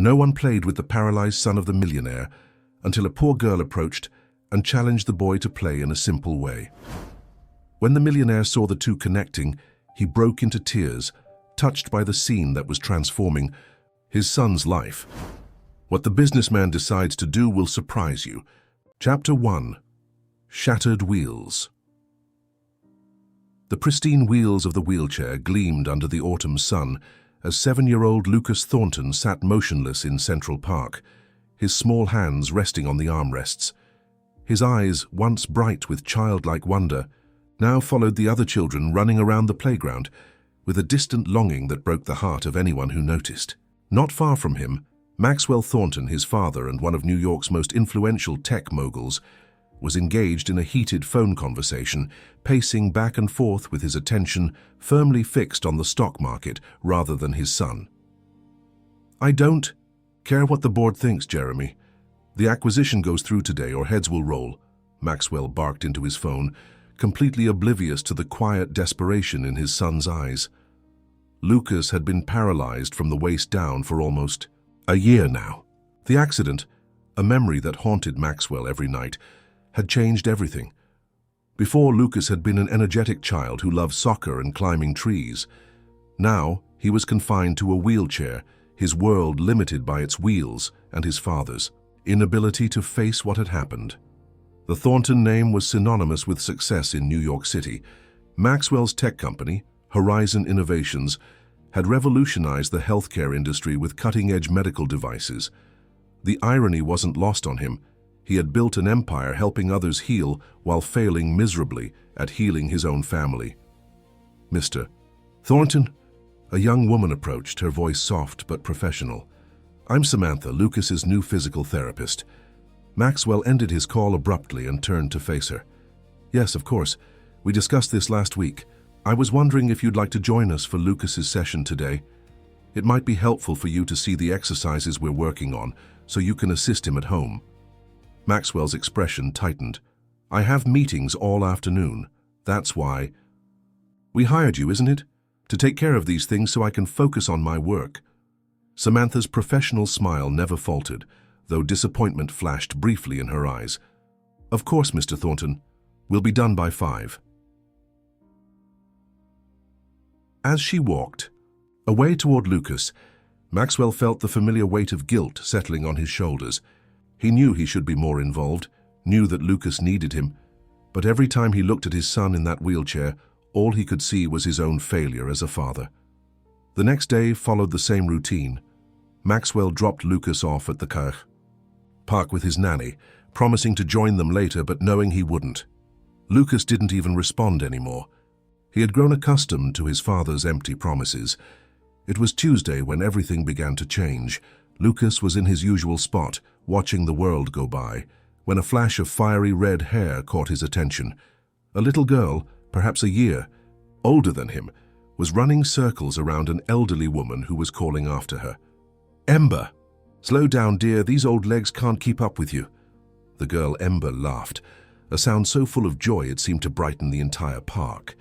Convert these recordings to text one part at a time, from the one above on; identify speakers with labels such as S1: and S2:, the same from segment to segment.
S1: No one played with the paralyzed son of the millionaire until a poor girl approached and challenged the boy to play in a simple way. When the millionaire saw the two connecting, he broke into tears, touched by the scene that was transforming his son's life. What the businessman decides to do will surprise you. Chapter 1. Shattered Wheels. The pristine wheels of the wheelchair gleamed under the autumn sun as 7-year-old Lucas Thornton sat motionless in Central Park, his small hands resting on the armrests. His eyes, once bright with childlike wonder, now followed the other children running around the playground with a distant longing that broke the heart of anyone who noticed. Not far from him, Maxwell Thornton, his father and one of New York's most influential tech moguls, was engaged in a heated phone conversation, pacing back and forth with his attention firmly fixed on the stock market rather than his son. "I don't care what the board thinks, Jeremy. The acquisition goes through today or heads will roll," Maxwell barked into his phone, completely oblivious to the quiet desperation in his son's eyes. Lucas had been paralyzed from the waist down for almost a year now. The accident, a memory that haunted Maxwell every night, had changed everything. Before, Lucas had been an energetic child who loved soccer and climbing trees. Now, he was confined to a wheelchair, his world limited by its wheels and his father's inability to face what had happened. The Thornton name was synonymous with success in New York City. Maxwell's tech company, Horizon Innovations, had revolutionized the healthcare industry with cutting-edge medical devices. The irony wasn't lost on him. He had built an empire helping others heal while failing miserably at healing his own family. "Mr. Thornton?" A young woman approached, her voice soft but professional. "I'm Samantha, Lucas's new physical therapist." Maxwell ended his call abruptly and turned to face her. "Yes, of course. We discussed this last week. I was wondering if you'd like to join us for Lucas's session today. It might be helpful for you to see the exercises we're working on so you can assist him at home." Maxwell's expression tightened. "I have meetings all afternoon. That's why." "We hired you, isn't it? To take care of these things so I can focus on my work." Samantha's professional smile never faltered, though disappointment flashed briefly in her eyes. "Of course, Mr. Thornton. We'll be done by 5. As she walked away toward Lucas, Maxwell felt the familiar weight of guilt settling on his shoulders. He knew he should be more involved, knew that Lucas needed him, but every time he looked at his son in that wheelchair, all he could see was his own failure as a father. The next day followed the same routine. Maxwell dropped Lucas off at the park with his nanny, promising to join them later but knowing he wouldn't. Lucas didn't even respond anymore. He had grown accustomed to his father's empty promises. It was Tuesday when everything began to change. Lucas was in his usual spot, watching the world go by, when a flash of fiery red hair caught his attention. A little girl, perhaps a year older than him, was running circles around an elderly woman who was calling after her. "Ember! Slow down, dear, these old legs can't keep up with you." The girl Ember laughed, a sound so full of joy it seemed to brighten the entire park.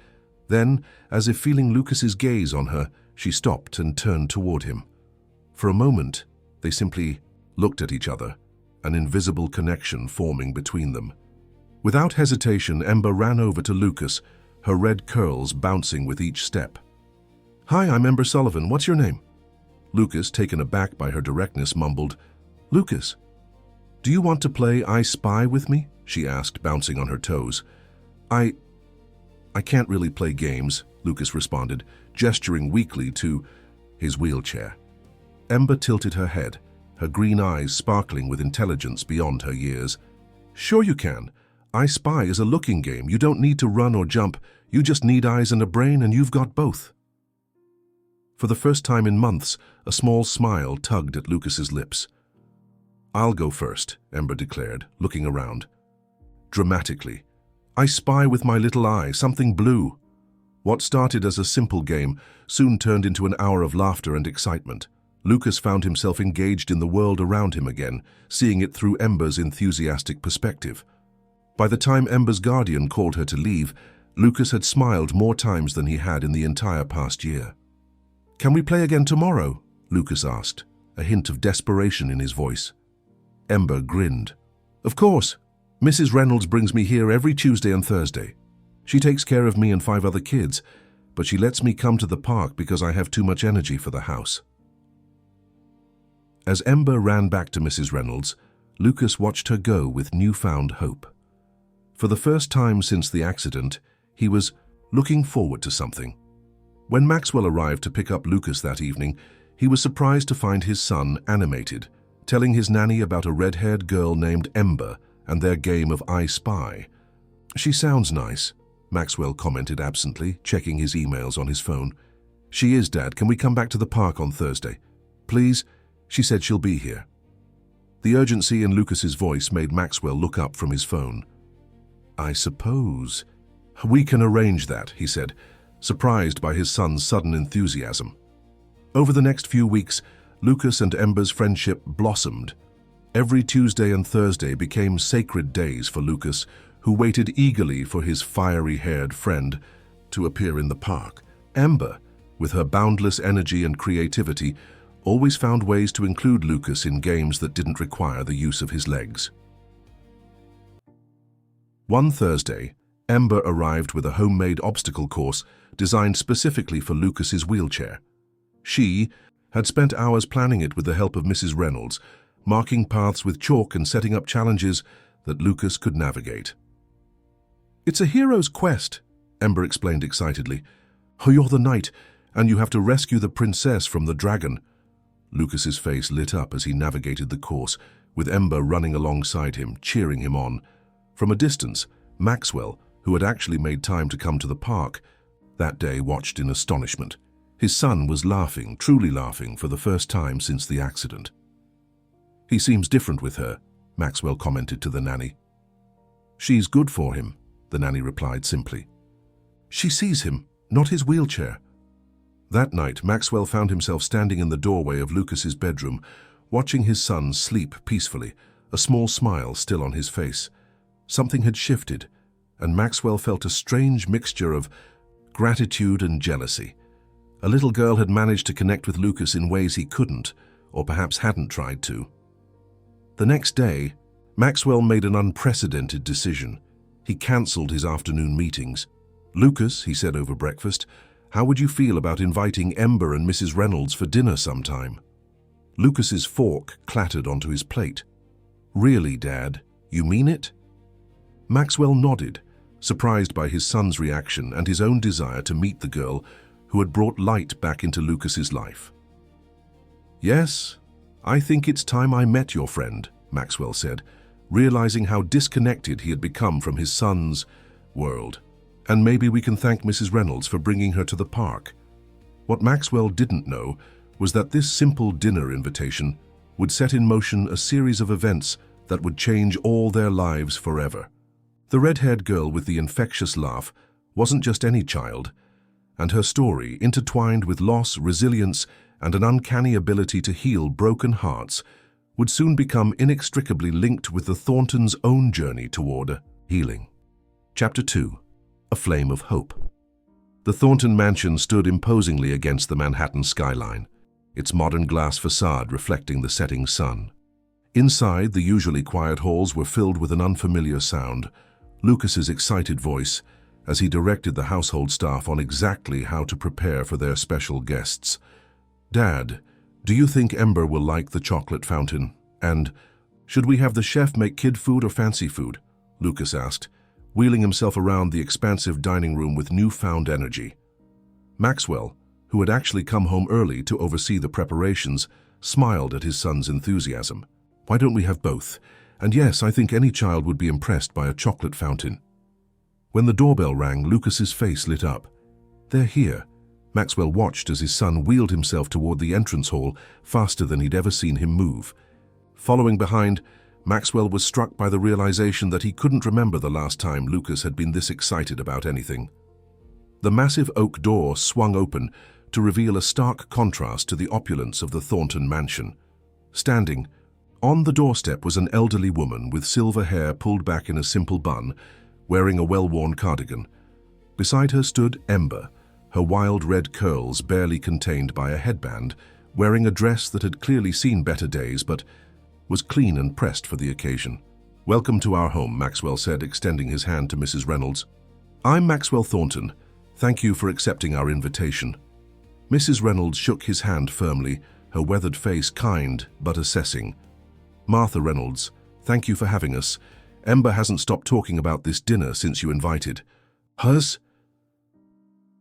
S1: Then, as if feeling Lucas's gaze on her, she stopped and turned toward him. For a moment, they simply looked at each other, an invisible connection forming between them. Without hesitation, Ember ran over to Lucas, her red curls bouncing with each step. "Hi, I'm Ember Sullivan. What's your name?" Lucas, taken aback by her directness, mumbled, "Lucas, do you want to play I Spy with me?" she asked, bouncing on her toes. I can't really play games," Lucas responded, gesturing weakly to his wheelchair. Ember tilted her head, her green eyes sparkling with intelligence beyond her years. "Sure you can. I Spy is a looking game. You don't need to run or jump. You just need eyes and a brain, and you've got both." For the first time in months, a small smile tugged at Lucas's lips. "I'll go first," Ember declared, looking around. Dramatically, "I spy with my little eye something blue." What started as a simple game soon turned into an hour of laughter and excitement. Lucas found himself engaged in the world around him again, seeing it through Ember's enthusiastic perspective. By the time Ember's guardian called her to leave, Lucas had smiled more times than he had in the entire past year. "Can we play again tomorrow?" Lucas asked. a hint of desperation in his voice. Ember grinned. "Of course. Mrs. Reynolds brings me here every Tuesday and Thursday. She takes care of me and 5 other kids, but she lets me come to the park because I have too much energy for the house." As Ember ran back to Mrs. Reynolds, Lucas watched her go with newfound hope. For the first time since the accident, he was looking forward to something. When Maxwell arrived to pick up Lucas that evening, he was surprised to find his son animated, telling his nanny about a red-haired girl named Ember and their game of I Spy. "She sounds nice," Maxwell commented absently, checking his emails on his phone. "She is, Dad. Can we come back to the park on Thursday? Please? She said she'll be here." The urgency in Lucas's voice made Maxwell look up from his phone. "I suppose we can arrange that," he said, surprised by his son's sudden enthusiasm. Over the next few weeks, Lucas and Ember's friendship blossomed. Every Tuesday and Thursday became sacred days for Lucas, who waited eagerly for his fiery-haired friend to appear in the park. Ember, with her boundless energy and creativity, always found ways to include Lucas in games that didn't require the use of his legs. One Thursday, Ember arrived with a homemade obstacle course designed specifically for Lucas's wheelchair. She had spent hours planning it with the help of Mrs. Reynolds, marking paths with chalk and setting up challenges that Lucas could navigate. "It's a hero's quest," Ember explained excitedly. "Oh, you're the knight, and you have to rescue the princess from the dragon." Lucas's face lit up as he navigated the course, with Ember running alongside him, cheering him on. From a distance, Maxwell, who had actually made time to come to the park that day, watched in astonishment. His son was laughing, truly laughing, for the first time since the accident. "He seems different with her," Maxwell commented to the nanny. "She's good for him," the nanny replied simply. "She sees him, not his wheelchair." That night, Maxwell found himself standing in the doorway of Lucas's bedroom, watching his son sleep peacefully, a small smile still on his face. Something had shifted, and Maxwell felt a strange mixture of gratitude and jealousy. A little girl had managed to connect with Lucas in ways he couldn't, or perhaps hadn't tried to. The next day, Maxwell made an unprecedented decision. He cancelled his afternoon meetings. "Lucas," he said over breakfast, "how would you feel about inviting Ember and Mrs. Reynolds for dinner sometime?" Lucas's fork clattered onto his plate. "Really, Dad? You mean it?" Maxwell nodded, surprised by his son's reaction and his own desire to meet the girl who had brought light back into Lucas's life. "Yes, I think it's time I met your friend," Maxwell said, realizing how disconnected he had become from his son's world. "And maybe we can thank Mrs. Reynolds for bringing her to the park." What Maxwell didn't know was that this simple dinner invitation would set in motion a series of events that would change all their lives forever. The red-haired girl with the infectious laugh wasn't just any child, and her story, intertwined with loss, resilience, and an uncanny ability to heal broken hearts, would soon become inextricably linked with the Thorntons' own journey toward healing. Chapter 2. A Flame of Hope. The Thornton mansion stood imposingly against the Manhattan skyline, its modern glass facade reflecting the setting sun. Inside, the usually quiet halls were filled with an unfamiliar sound, Lucas's excited voice, as he directed the household staff on exactly how to prepare for their special guests. "Dad, do you think Ember will like the chocolate fountain? And should we have the chef make kid food or fancy food?" Lucas asked, wheeling himself around the expansive dining room with newfound energy. Maxwell, who had actually come home early to oversee the preparations, smiled at his son's enthusiasm. "Why don't we have both? And yes, I think any child would be impressed by a chocolate fountain." When the doorbell rang, Lucas's face lit up. "They're here." Maxwell watched as his son wheeled himself toward the entrance hall faster than he'd ever seen him move. Following behind, Maxwell was struck by the realization that he couldn't remember the last time Lucas had been this excited about anything. The massive oak door swung open to reveal a stark contrast to the opulence of the Thornton mansion. Standing on the doorstep was an elderly woman with silver hair pulled back in a simple bun, wearing a well-worn cardigan. Beside her stood Ember, her wild red curls barely contained by a headband, wearing a dress that had clearly seen better days but was clean and pressed for the occasion. "Welcome to our home," Maxwell said, extending his hand to Mrs. Reynolds. "I'm Maxwell Thornton. Thank you for accepting our invitation." Mrs. Reynolds shook his hand firmly, her weathered face kind but assessing. "Martha Reynolds, thank you for having us. Ember hasn't stopped talking about this dinner since you invited." "Hers?"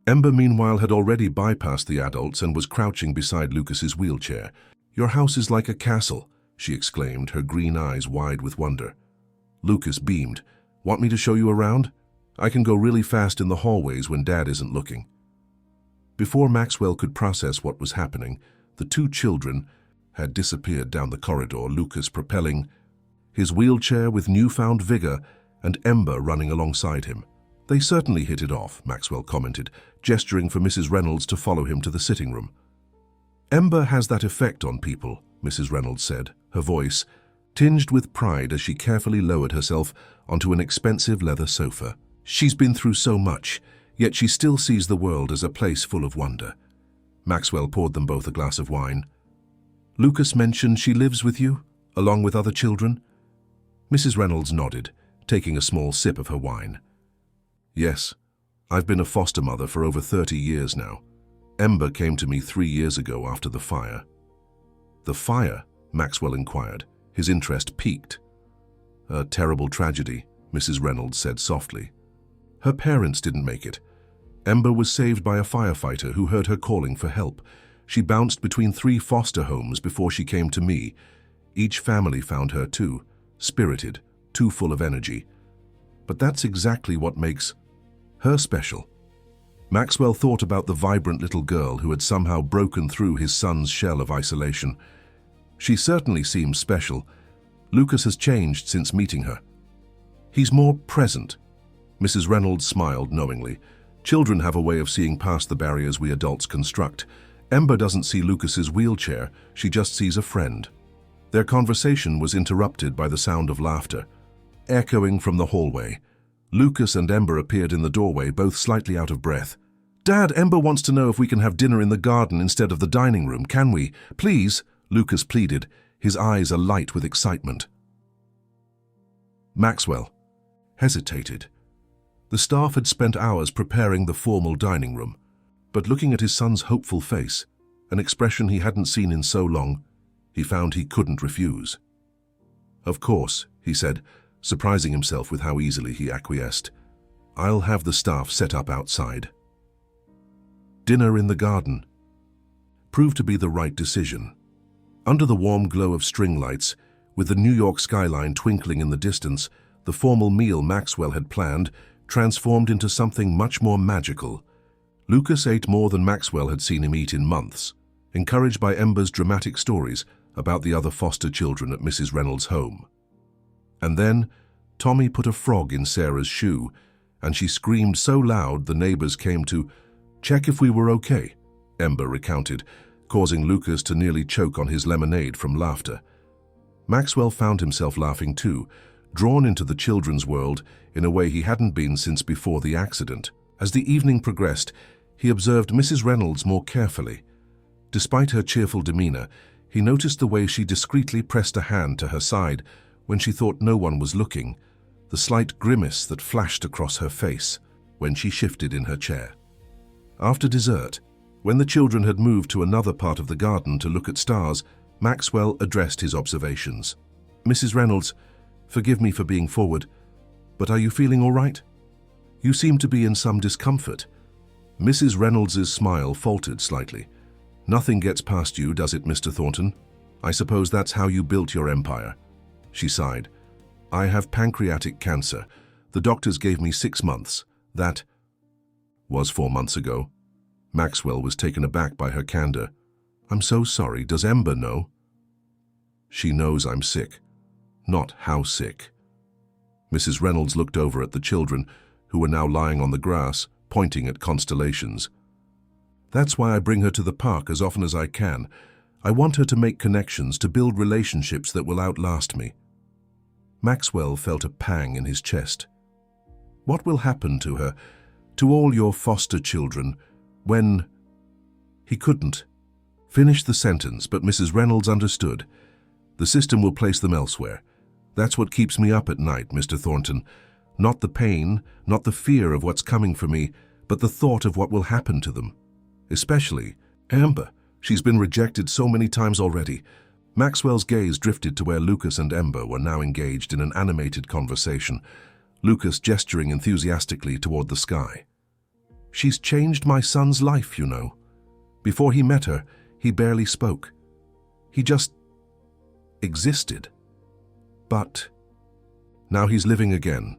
S1: Ember, meanwhile, had already bypassed the adults and was crouching beside Lucas's wheelchair. "Your house is like a castle," she exclaimed, her green eyes wide with wonder. Lucas beamed. "Want me to show you around? I can go really fast in the hallways when Dad isn't looking." Before Maxwell could process what was happening, the two children had disappeared down the corridor, Lucas propelling his wheelchair with newfound vigor and Ember running alongside him. "They certainly hit it off," Maxwell commented, gesturing for Mrs. Reynolds to follow him to the sitting room. "Ember has that effect on people," Mrs. Reynolds said, her voice tinged with pride as she carefully lowered herself onto an expensive leather sofa. "She's been through so much, yet she still sees the world as a place full of wonder." Maxwell poured them both a glass of wine. "Lucas mentioned she lives with you, along with other children?" Mrs. Reynolds nodded, taking a small sip of her wine. "Yes, I've been a foster mother for over 30 years now. Ember came to me 3 years ago after the fire." "The fire?" Maxwell inquired, his interest piqued. "A terrible tragedy," Mrs. Reynolds said softly. "Her parents didn't make it. Ember was saved by a firefighter who heard her calling for help. She bounced between 3 foster homes before she came to me. Each family found her too spirited, too full of energy. But that's exactly what makes her special." Maxwell thought about the vibrant little girl who had somehow broken through his son's shell of isolation. She certainly seems special. Lucas has changed since meeting her. "He's more present." Mrs. Reynolds smiled knowingly. "Children have a way of seeing past the barriers we adults construct. Ember doesn't see Lucas's wheelchair, she just sees a friend." Their conversation was interrupted by the sound of laughter, echoing from the hallway. Lucas and Ember appeared in the doorway, both slightly out of breath. "Dad, Ember wants to know if we can have dinner in the garden instead of the dining room, can we? Please," Lucas pleaded, his eyes alight with excitement. Maxwell hesitated. The staff had spent hours preparing the formal dining room, but looking at his son's hopeful face, an expression he hadn't seen in so long, he found he couldn't refuse. "Of course," he said, surprising himself with how easily he acquiesced. "I'll have the staff set up outside." Dinner in the garden proved to be the right decision. Under the warm glow of string lights, with the New York skyline twinkling in the distance, the formal meal Maxwell had planned transformed into something much more magical. Lucas ate more than Maxwell had seen him eat in months, encouraged by Ember's dramatic stories about the other foster children at Mrs. Reynolds' home. And then Tommy put a frog in Sarah's shoe, and she screamed so loud the neighbors came to check if we were okay, Ember recounted, causing Lucas to nearly choke on his lemonade from laughter. Maxwell found himself laughing too, drawn into the children's world in a way he hadn't been since before the accident. As the evening progressed, he observed Mrs. Reynolds more carefully. Despite her cheerful demeanor, he noticed the way she discreetly pressed a hand to her side when she thought no one was looking, the slight grimace that flashed across her face when she shifted in her chair. After dessert, when the children had moved to another part of the garden to look at stars, Maxwell addressed his observations. "Mrs. Reynolds, forgive me for being forward, but are you feeling all right? You seem to be in some discomfort." Mrs. Reynolds's smile faltered slightly. "Nothing gets past you, does it, Mr. Thornton? I suppose that's how you built your empire." She sighed. "I have pancreatic cancer. The doctors gave me 6 months. That was 4 months ago." Maxwell was taken aback by her candor. "I'm so sorry. Does Ember know?" "She knows I'm sick. Not how sick." Mrs. Reynolds looked over at the children, who were now lying on the grass, pointing at constellations. "That's why I bring her to the park as often as I can. I want her to make connections, to build relationships that will outlast me." Maxwell felt a pang in his chest. What will happen to her, to all your foster children, when... He couldn't finished the sentence, but Mrs. Reynolds understood. The system will place them elsewhere. That's what keeps me up at night, Mr. Thornton. Not the pain, not the fear of what's coming for me, but the thought of what will happen to them. Especially Amber. She's been rejected so many times already. Maxwell's gaze drifted to where Lucas and Amber were now engaged in an animated conversation, Lucas gesturing enthusiastically toward the sky. She's changed my son's life, you know. Before he met her, he barely spoke. He just existed. But now he's living again.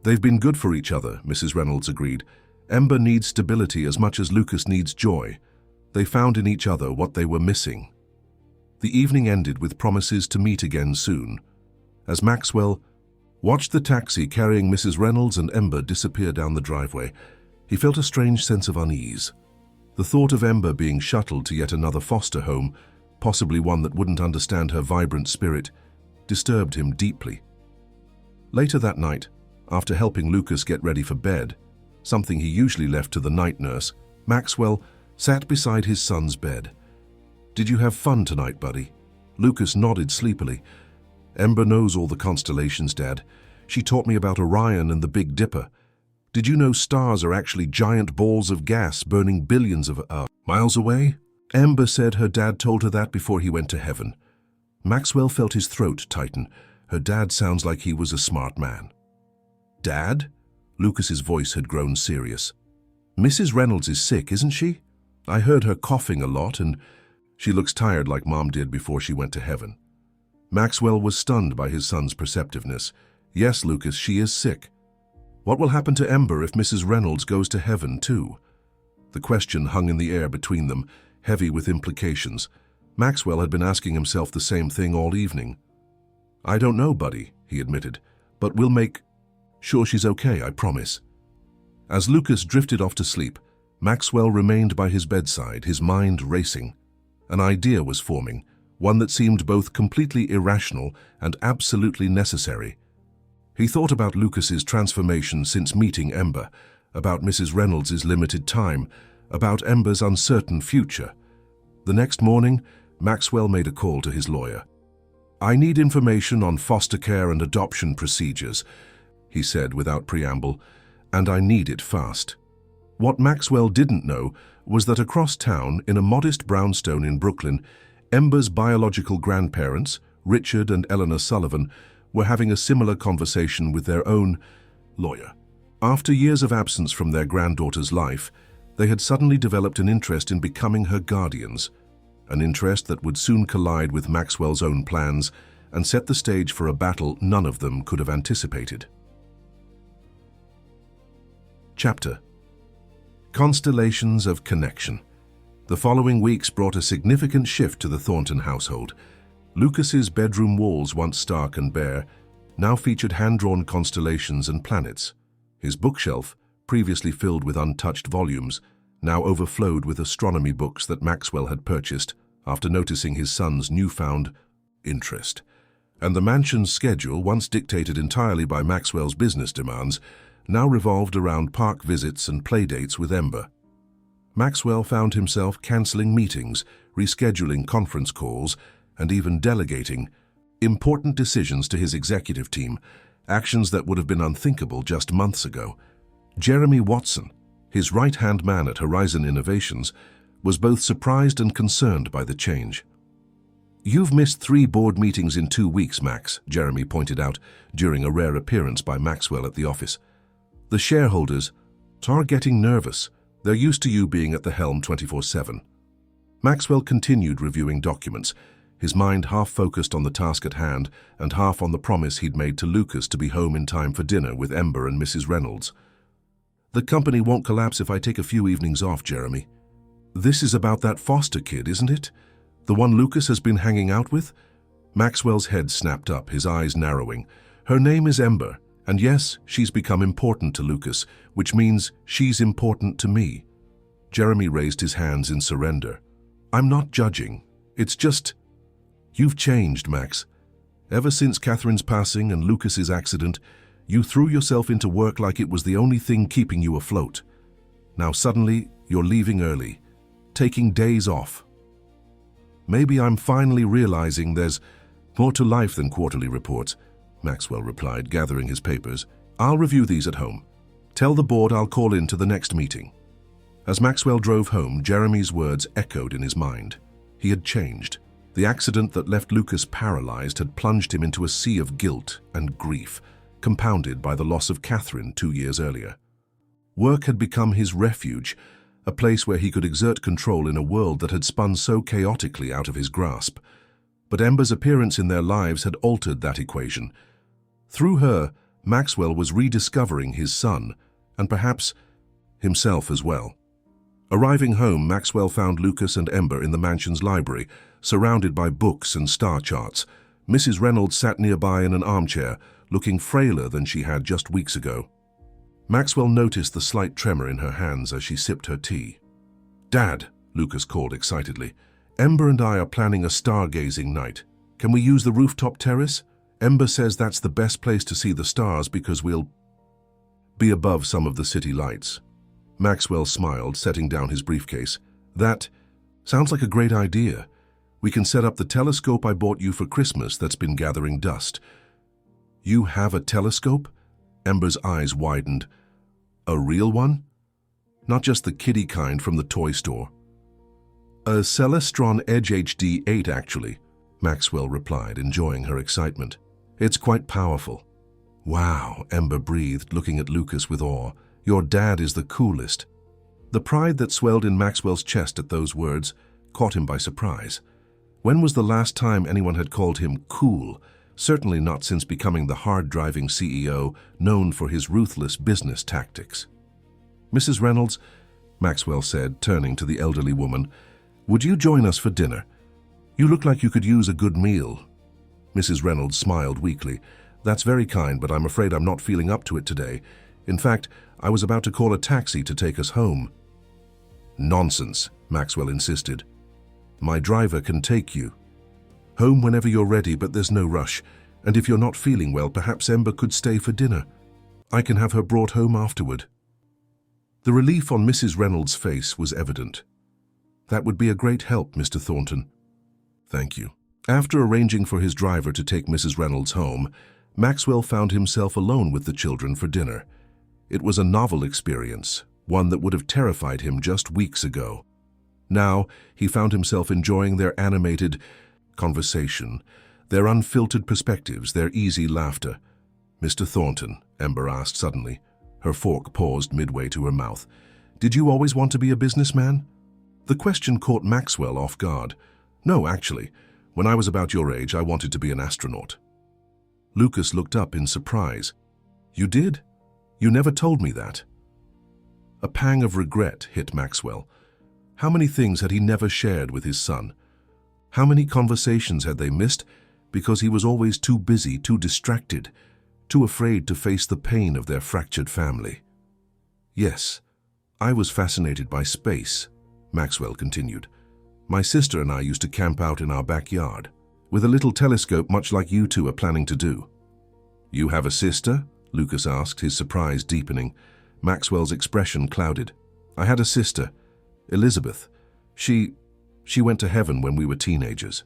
S1: They've been good for each other, Mrs. Reynolds agreed. Amber needs stability as much as Lucas needs joy. They found in each other what they were missing. The evening ended with promises to meet again soon. As Maxwell watched the taxi carrying Mrs. Reynolds and Amber disappear down the driveway, he felt a strange sense of unease. The thought of Amber being shuttled to yet another foster home, possibly one that wouldn't understand her vibrant spirit, disturbed him deeply. Later that night, after helping Lucas get ready for bed, something he usually left to the night nurse, Maxwell sat beside his son's bed. "Did you have fun tonight, buddy?" Lucas nodded sleepily. "Amber knows all the constellations, Dad. She taught me about Orion and the Big Dipper. Did you know stars are actually giant balls of gas burning billions of miles away?" Amber said her dad told her that before he went to heaven. Maxwell felt his throat tighten. Her dad sounds like he was a smart man. "Dad?" Lucas's voice had grown serious. "Mrs. Reynolds is sick, isn't she? I heard her coughing a lot, and she looks tired like Mom did before she went to heaven." Maxwell was stunned by his son's perceptiveness. "Yes, Lucas, she is sick. What will happen to Amber if Mrs. Reynolds goes to heaven, too?" The question hung in the air between them, heavy with implications. Maxwell had been asking himself the same thing all evening. "I don't know, buddy," he admitted, "but we'll make sure she's okay, I promise." As Lucas drifted off to sleep, Maxwell remained by his bedside, his mind racing. An idea was forming, one that seemed both completely irrational and absolutely necessary. He thought about Lucas's transformation since meeting Amber, about Mrs. Reynolds' limited time, about Amber's uncertain future. The next morning, Maxwell made a call to his lawyer. "I need information on foster care and adoption procedures," he said without preamble, "and I need it fast." What Maxwell didn't know was that across town, in a modest brownstone in Brooklyn, Amber's biological grandparents, Richard and Eleanor Sullivan, were having a similar conversation with their own lawyer. After years of absence from their granddaughter's life, they had suddenly developed an interest in becoming her guardians, an interest that would soon collide with Maxwell's own plans and set the stage for a battle none of them could have anticipated. Chapter: Constellations of Connection. The following weeks brought a significant shift to the Thornton household. Lucas's bedroom walls, once stark and bare, now featured hand-drawn constellations and planets. His bookshelf, previously filled with untouched volumes, now overflowed with astronomy books that Maxwell had purchased after noticing his son's newfound interest. And the mansion's schedule, once dictated entirely by Maxwell's business demands, now revolved around park visits and playdates with Amber. Maxwell found himself canceling meetings, rescheduling conference calls, and even delegating important decisions to his executive team, actions that would have been unthinkable just months ago. Jeremy Watson, his right-hand man at Horizon Innovations, was both surprised and concerned by the change. "You've missed 3 board meetings in 2 weeks, Max," Jeremy pointed out during a rare appearance by Maxwell at the office. "The shareholders are getting nervous. They're used to you being at the helm 24/7. Maxwell continued reviewing documents, his mind half focused on the task at hand and half on the promise he'd made to Lucas to be home in time for dinner with Amber and Mrs. Reynolds. "The company won't collapse if I take a few evenings off, Jeremy. This is about that foster kid, isn't it? The one Lucas has been hanging out with?" Maxwell's head snapped up, his eyes narrowing. "Her name is Amber. And yes, she's become important to Lucas, which means she's important to me." Jeremy raised his hands in surrender. "I'm not judging. It's just, you've changed, Max. Ever since Catherine's passing and Lucas's accident, you threw yourself into work like it was the only thing keeping you afloat. Now suddenly, you're leaving early, taking days off. Maybe I'm finally realizing there's more to life than quarterly reports, Maxwell replied, gathering his papers. I'll review these at home. Tell the board I'll call in to the next meeting. As Maxwell drove home, Jeremy's words echoed in his mind. He had changed. The accident that left Lucas paralyzed had plunged him into a sea of guilt and grief, compounded by the loss of Catherine 2 years earlier. Work had become his refuge, a place where he could exert control in a world that had spun so chaotically out of his grasp. But Ember's appearance in their lives had altered that equation. Through her, Maxwell was rediscovering his son, and perhaps himself as well. Arriving home, Maxwell found Lucas and Ember in the mansion's library, surrounded by books and star charts. Mrs. Reynolds sat nearby in an armchair, looking frailer than she had just weeks ago. Maxwell noticed the slight tremor in her hands as she sipped her tea. "Dad," Lucas called excitedly, "Ember and I are planning a stargazing night. Can we use the rooftop terrace? Ember says that's the best place to see the stars because we'll be above some of the city lights." Maxwell smiled, setting down his briefcase. "That sounds like a great idea. We can set up the telescope I bought you for Christmas that's been gathering dust." "You have a telescope?" Ember's eyes widened. "A real one? Not just the kiddie kind from the toy store?" "A Celestron Edge HD 8, actually," Maxwell replied, enjoying her excitement. "It's quite powerful." "Wow," Ember breathed, looking at Lucas with awe. "Your dad is the coolest." The pride that swelled in Maxwell's chest at those words caught him by surprise. When was the last time anyone had called him cool? Certainly not since becoming the hard-driving CEO known for his ruthless business tactics. "Mrs. Reynolds," Maxwell said, turning to the elderly woman, "would you join us for dinner? You look like you could use a good meal." Mrs. Reynolds smiled weakly. "That's very kind, but I'm afraid I'm not feeling up to it today. In fact, I was about to call a taxi to take us home." "Nonsense," Maxwell insisted. "My driver can take you home whenever you're ready, but there's no rush. And if you're not feeling well, perhaps Ember could stay for dinner. I can have her brought home afterward." The relief on Mrs. Reynolds' face was evident. "That would be a great help, Mr. Thornton." "Thank you." After arranging for his driver to take Mrs. Reynolds home, Maxwell found himself alone with the children for dinner. It was a novel experience, one that would have terrified him just weeks ago. Now, he found himself enjoying their animated conversation, their unfiltered perspectives, their easy laughter. "Mr. Thornton," Ember asked suddenly. Her fork paused midway to her mouth. "Did you always want to be a businessman?" The question caught Maxwell off guard. "No, actually. When I was about your age, I wanted to be an astronaut." Lucas looked up in surprise. "You did? You never told me that." A pang of regret hit Maxwell. How many things had he never shared with his son? How many conversations had they missed because he was always too busy, too distracted, too afraid to face the pain of their fractured family? "Yes, I was fascinated by space," Maxwell continued. "My sister and I used to camp out in our backyard, with a little telescope much like you two are planning to do." "You have a sister?" Lucas asked, his surprise deepening. Maxwell's expression clouded. "I had a sister, Elizabeth. She went to heaven when we were teenagers."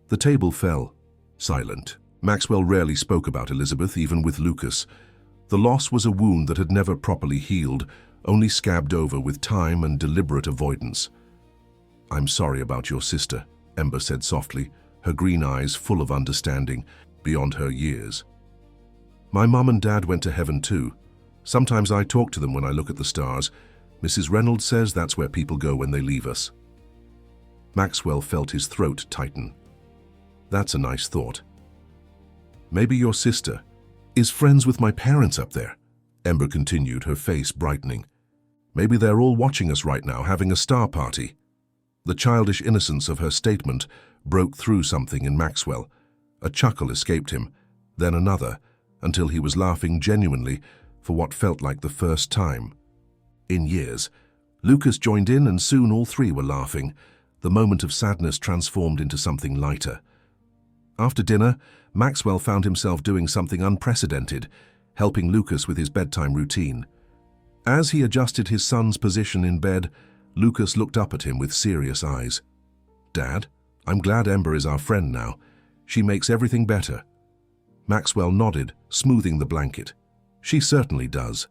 S1: The table fell, silent. Maxwell rarely spoke about Elizabeth, even with Lucas. The loss was a wound that had never properly healed, only scabbed over with time and deliberate avoidance. "I'm sorry about your sister," Ember said softly, her green eyes full of understanding beyond her years. "My mom and dad went to heaven too. Sometimes I talk to them when I look at the stars. Mrs. Reynolds says that's where people go when they leave us." Maxwell felt his throat tighten. "That's a nice thought. Maybe your sister is friends with my parents up there," Ember continued, her face brightening. "Maybe they're all watching us right now, having a star party." The childish innocence of her statement broke through something in Maxwell. A chuckle escaped him, then another, until he was laughing genuinely for what felt like the first time in years. Lucas joined in, and soon all three were laughing. The moment of sadness transformed into something lighter. After dinner, Maxwell found himself doing something unprecedented, helping Lucas with his bedtime routine. As he adjusted his son's position in bed, Lucas looked up at him with serious eyes. Dad, I'm glad Ember is our friend now. She makes everything better. Maxwell nodded, smoothing the blanket. She certainly does.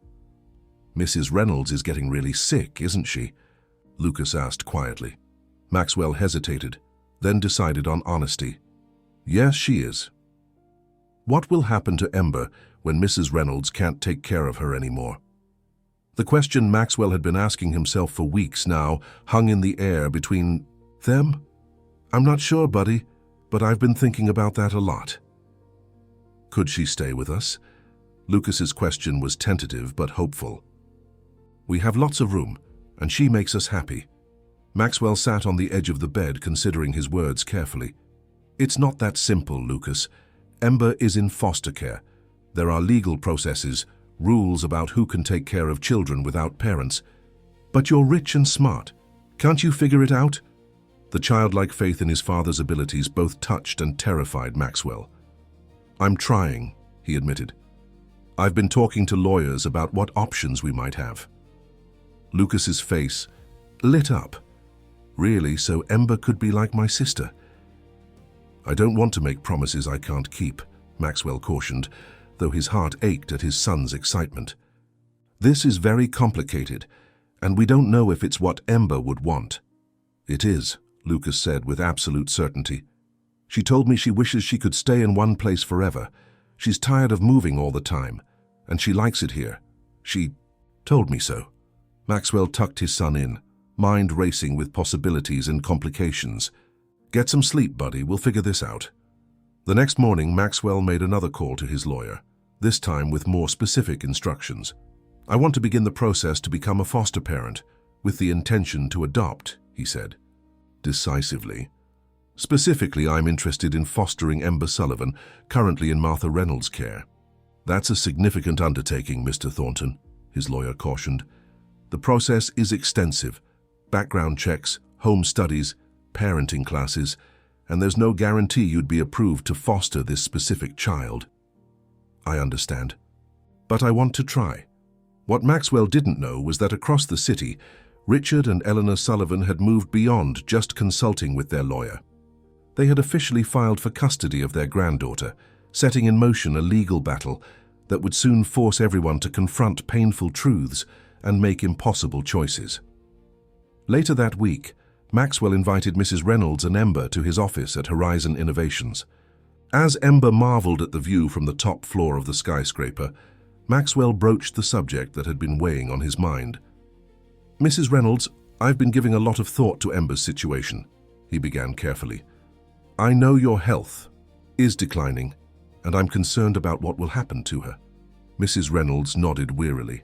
S1: Mrs. Reynolds is getting really sick, isn't she? Lucas asked quietly. Maxwell hesitated, then decided on honesty. Yes, she is. What will happen to Ember when Mrs. Reynolds can't take care of her anymore? The question Maxwell had been asking himself for weeks now hung in the air between them. I'm not sure, buddy, but I've been thinking about that a lot. Could she stay with us? Lucas's question was tentative but hopeful. We have lots of room, and she makes us happy. Maxwell sat on the edge of the bed, considering his words carefully. It's not that simple, Lucas. Ember is in foster care. There are legal processes, rules about who can take care of children without parents. But you're rich and smart. Can't you figure it out? The childlike faith in his father's abilities both touched and terrified Maxwell. I'm trying, he admitted. I've been talking to lawyers about what options we might have. Lucas's face lit up. Really, so Ember could be like my sister? I don't want to make promises I can't keep, Maxwell cautioned, though his heart ached at his son's excitement. This is very complicated, and we don't know if it's what Ember would want. It is, Lucas said with absolute certainty. She told me she wishes she could stay in one place forever. She's tired of moving all the time, and she likes it here. She told me so. Maxwell tucked his son in, mind racing with possibilities and complications. Get some sleep, buddy. We'll figure this out. The next morning, Maxwell made another call to his lawyer, this time with more specific instructions. I want to begin the process to become a foster parent, with the intention to adopt, he said, decisively. Specifically, I'm interested in fostering Ember Sullivan, currently in Martha Reynolds' care. That's a significant undertaking, Mr. Thornton, his lawyer cautioned. The process is extensive. Background checks, home studies, parenting classes, and there's no guarantee you'd be approved to foster this specific child. I understand. But I want to try. What Maxwell didn't know was that across the city, Richard and Eleanor Sullivan had moved beyond just consulting with their lawyer. They had officially filed for custody of their granddaughter, setting in motion a legal battle that would soon force everyone to confront painful truths and make impossible choices. Later that week, Maxwell invited Mrs. Reynolds and Ember to his office at Horizon Innovations. As Ember marveled at the view from the top floor of the skyscraper, Maxwell broached the subject that had been weighing on his mind. Mrs. Reynolds, I've been giving a lot of thought to Ember's situation, he began carefully. I know your health is declining, and I'm concerned about what will happen to her. Mrs. Reynolds nodded wearily.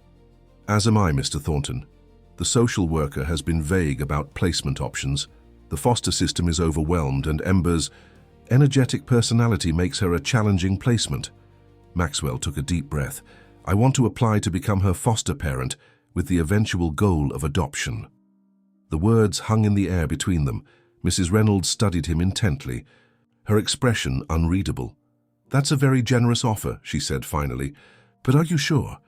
S1: As am I, Mr. Thornton. The social worker has been vague about placement options. The foster system is overwhelmed, and Ember's energetic personality makes her a challenging placement. Maxwell took a deep breath. I want to apply to become her foster parent with the eventual goal of adoption. The words hung in the air between them. Mrs. Reynolds studied him intently, her expression unreadable. That's a very generous offer, she said finally. But are you sure?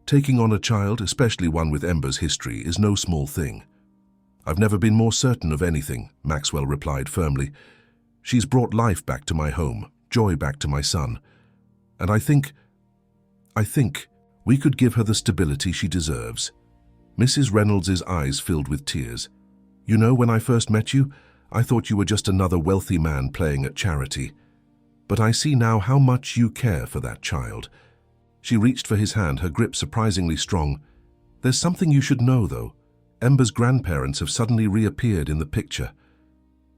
S1: Taking on a child, especially one with Ember's history, is no small thing. I've never been more certain of anything, Maxwell replied firmly. She's brought life back to my home, joy back to my son. And I think we could give her the stability she deserves. Mrs. Reynolds' eyes filled with tears. You know, when I first met you, I thought you were just another wealthy man playing at charity. But I see now how much you care for that child. She reached for his hand, her grip surprisingly strong. There's something you should know, though. Ember's grandparents have suddenly reappeared in the picture.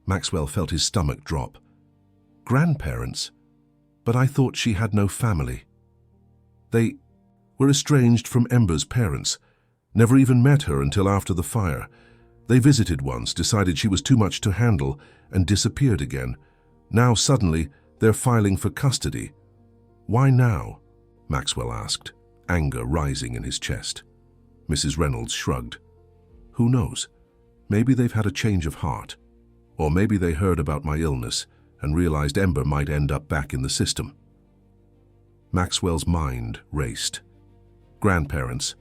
S1: Maxwell felt his stomach drop. Grandparents? But I thought she had no family. They were estranged from Ember's parents. Never even met her until after the fire. They visited once, decided she was too much to handle, and disappeared again. Now suddenly, they're filing for custody. Why now? Maxwell asked, anger rising in his chest. Mrs. Reynolds shrugged. Who knows? Maybe they've had a change of heart. Or maybe they heard about my illness and realized Ember might end up back in the system. Maxwell's mind raced. Grandparents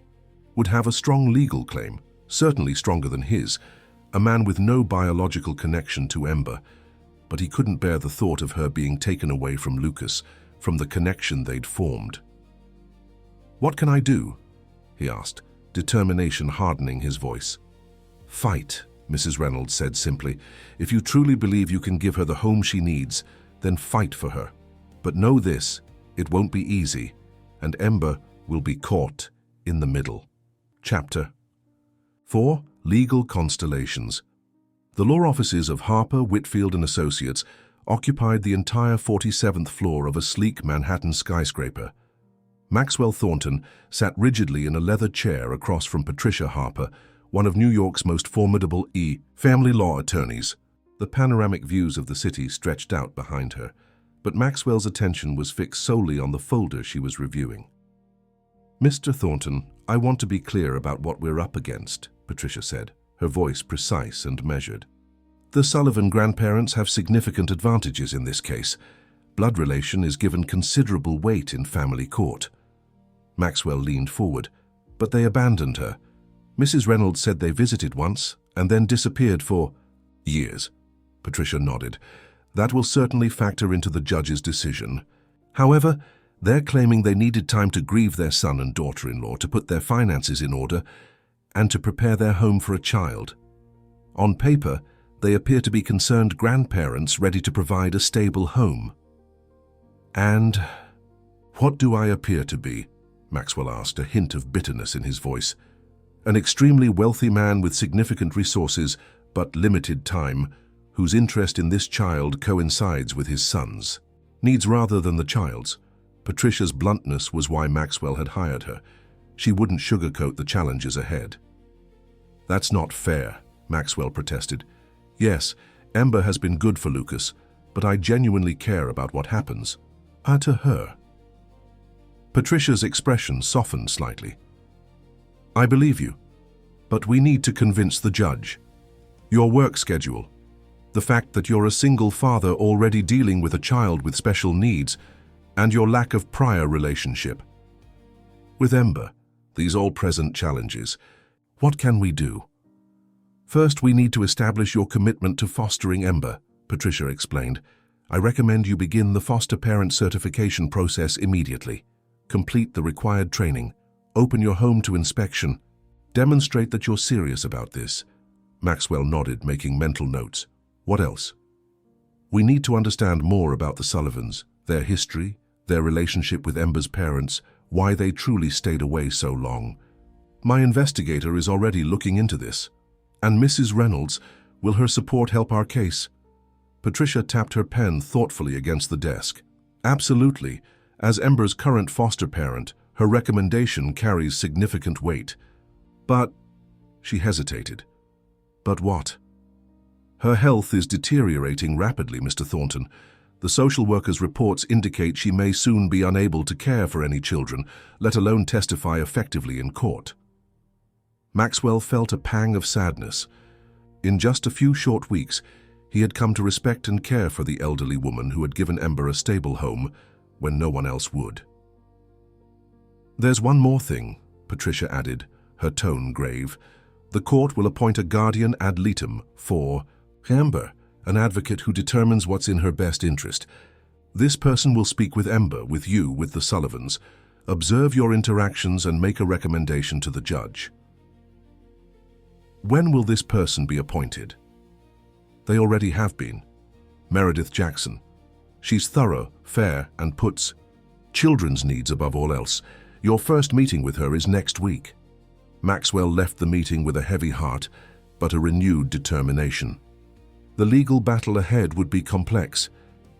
S1: would have a strong legal claim, certainly stronger than his, a man with no biological connection to Ember, but he couldn't bear the thought of her being taken away from Lucas, from the connection they'd formed. "What can I do?" he asked, determination hardening his voice. "Fight," Mrs. Reynolds said simply. "If you truly believe you can give her the home she needs, then fight for her. But know this, it won't be easy, and Ember will be caught in the middle." Chapter 4. Legal Constellations. The law offices of Harper, Whitfield and Associates occupied the entire 47th floor of a sleek Manhattan skyscraper. Maxwell Thornton sat rigidly in a leather chair across from Patricia Harper, one of New York's most formidable family law attorneys. The panoramic views of the city stretched out behind her, but Maxwell's attention was fixed solely on the folder she was reviewing. "Mr. Thornton, I want to be clear about what we're up against," Patricia said, her voice precise and measured. "The Sullivan grandparents have significant advantages in this case. Blood relation is given considerable weight in family court." Maxwell leaned forward, "But they abandoned her. Mrs. Reynolds said they visited once and then disappeared for years." Patricia nodded. "That will certainly factor into the judge's decision. However, they're claiming they needed time to grieve their son and daughter-in-law, to put their finances in order, and to prepare their home for a child. On paper, they appear to be concerned grandparents ready to provide a stable home." "And what do I appear to be?" Maxwell asked, a hint of bitterness in his voice. "An extremely wealthy man with significant resources, but limited time, whose interest in this child coincides with his son's needs rather than the child's." Patricia's bluntness was why Maxwell had hired her. She wouldn't sugarcoat the challenges ahead. "That's not fair," Maxwell protested. "Yes, Ember has been good for Lucas, but I genuinely care about what happens to her." Patricia's expression softened slightly. "I believe you, but we need to convince the judge. Your work schedule, the fact that you're a single father already dealing with a child with special needs, and your lack of prior relationship with Ember, these all-present challenges. What can we do?" "First, we need to establish your commitment to fostering Ember," Patricia explained. "I recommend you begin the foster parent certification process immediately. Complete the required training. Open your home to inspection. Demonstrate that you're serious about this." Maxwell nodded, making mental notes. "What else?" "We need to understand more about the Sullivans, their history, their relationship with Ember's parents, why they truly stayed away so long. My investigator is already looking into this. And Mrs. Reynolds, will her support help our case?" Patricia tapped her pen thoughtfully against the desk. "Absolutely. As Ember's current foster parent, her recommendation carries significant weight. But..." She hesitated. "But what?" "Her health is deteriorating rapidly, Mr. Thornton. The social worker's reports indicate she may soon be unable to care for any children, let alone testify effectively in court." Maxwell felt a pang of sadness. In just a few short weeks, he had come to respect and care for the elderly woman who had given Ember a stable home when no one else would. "There's one more thing," Patricia added, her tone grave. "The court will appoint a guardian ad litem for Ember, an advocate who determines what's in her best interest. This person will speak with Ember, with you, with the Sullivans, observe your interactions and make a recommendation to the judge." "When will this person be appointed?" "They already have been. Meredith Jackson. She's thorough, fair, and puts children's needs above all else. Your first meeting with her is next week." Maxwell left the meeting with a heavy heart, but a renewed determination. The legal battle ahead would be complex,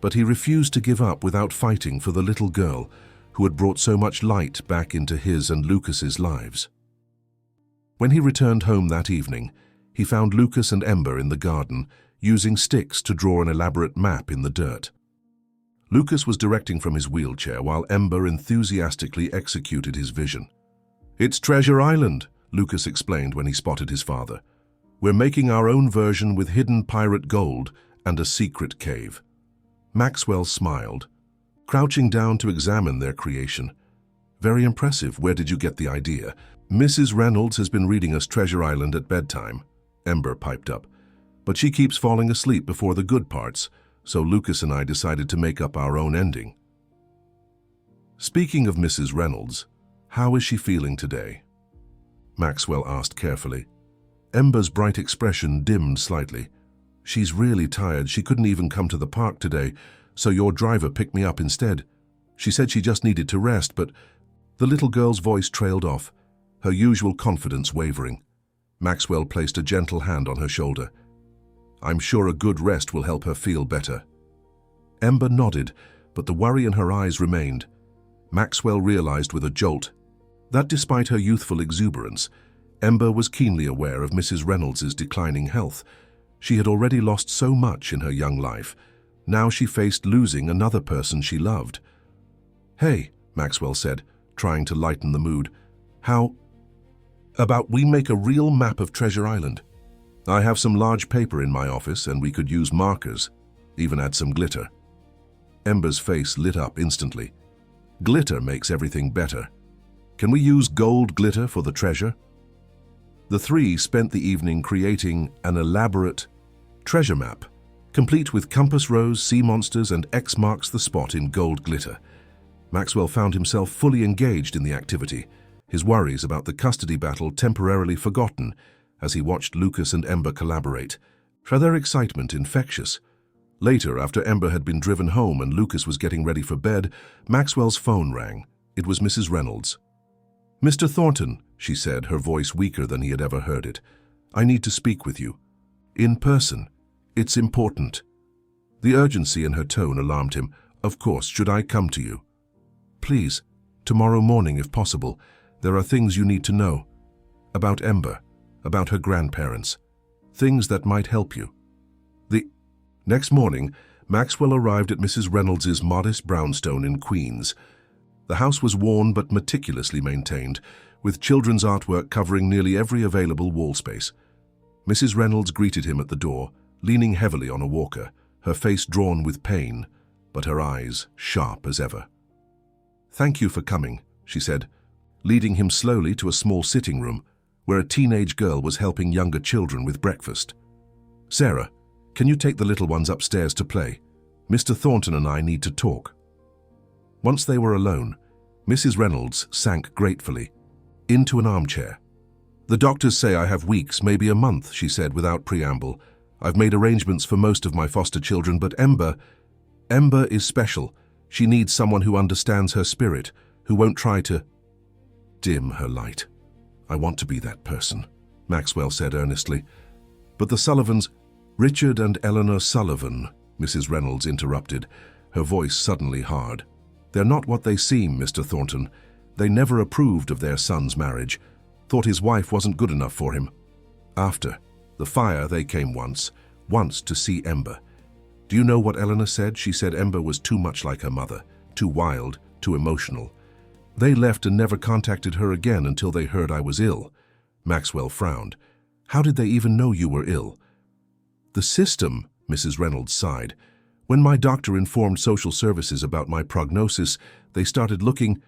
S1: but he refused to give up without fighting for the little girl who had brought so much light back into his and Lucas's lives. When he returned home that evening, he found Lucas and Ember in the garden, using sticks to draw an elaborate map in the dirt. Lucas was directing from his wheelchair while Ember enthusiastically executed his vision. "It's Treasure Island," Lucas explained when he spotted his father. "We're making our own version with hidden pirate gold and a secret cave." Maxwell smiled, crouching down to examine their creation. "Very impressive. Where did you get the idea?" "Mrs. Reynolds has been reading us Treasure Island at bedtime," Ember piped up. "But she keeps falling asleep before the good parts, so Lucas and I decided to make up our own ending." "Speaking of Mrs. Reynolds, how is she feeling today?" Maxwell asked carefully. Ember's bright expression dimmed slightly. "She's really tired. She couldn't even come to the park today, so your driver picked me up instead. She said she just needed to rest, but—" The little girl's voice trailed off, her usual confidence wavering. Maxwell placed a gentle hand on her shoulder. "I'm sure a good rest will help her feel better." Ember nodded, but the worry in her eyes remained. Maxwell realized with a jolt that despite her youthful exuberance, Ember was keenly aware of Mrs. Reynolds's declining health. She had already lost so much in her young life. Now she faced losing another person she loved. "Hey," Maxwell said, trying to lighten the mood. "How about we make a real map of Treasure Island? I have some large paper in my office and we could use markers, even add some glitter." Ember's face lit up instantly. "Glitter makes everything better. Can we use gold glitter for the treasure?" The three spent the evening creating an elaborate treasure map, complete with compass rose, sea monsters, and X marks the spot in gold glitter. Maxwell found himself fully engaged in the activity, his worries about the custody battle temporarily forgotten as he watched Lucas and Ember collaborate, their excitement infectious. Later, after Ember had been driven home and Lucas was getting ready for bed, Maxwell's phone rang. It was Mrs. Reynolds. "Mr. Thornton," she said, her voice weaker than he had ever heard it. "I need to speak with you. In person. It's important." The urgency in her tone alarmed him. "Of course, should I come to you?" "Please, tomorrow morning if possible. There are things you need to know. About Ember, about her grandparents. Things that might help you." The next morning, Maxwell arrived at Mrs. Reynolds's modest brownstone in Queens. The house was worn but meticulously maintained, with children's artwork covering nearly every available wall space. Mrs. Reynolds greeted him at the door, leaning heavily on a walker, her face drawn with pain, but her eyes sharp as ever. "Thank you for coming," she said, leading him slowly to a small sitting room where a teenage girl was helping younger children with breakfast. "Sarah, can you take the little ones upstairs to play? Mr. Thornton and I need to talk." Once they were alone, Mrs. Reynolds sank gratefully into an armchair. "The doctors say I have weeks, maybe a month," she said without preamble. "I've made arrangements for most of my foster children, but Ember is special. She needs someone who understands her spirit, who won't try to dim her light." "I want to be that person," Maxwell said earnestly. "But the Sullivans—" "Richard and Eleanor Sullivan," Mrs. Reynolds interrupted, her voice suddenly hard. "They're not what they seem, Mr. Thornton. They never approved of their son's marriage, thought his wife wasn't good enough for him. After the fire, they came once to see Ember. Do you know what Eleanor said? She said Ember was too much like her mother, too wild, too emotional. They left and never contacted her again until they heard I was ill." Maxwell frowned. "How did they even know you were ill?" "The system," Mrs. Reynolds sighed. "When my doctor informed social services about my prognosis, they started looking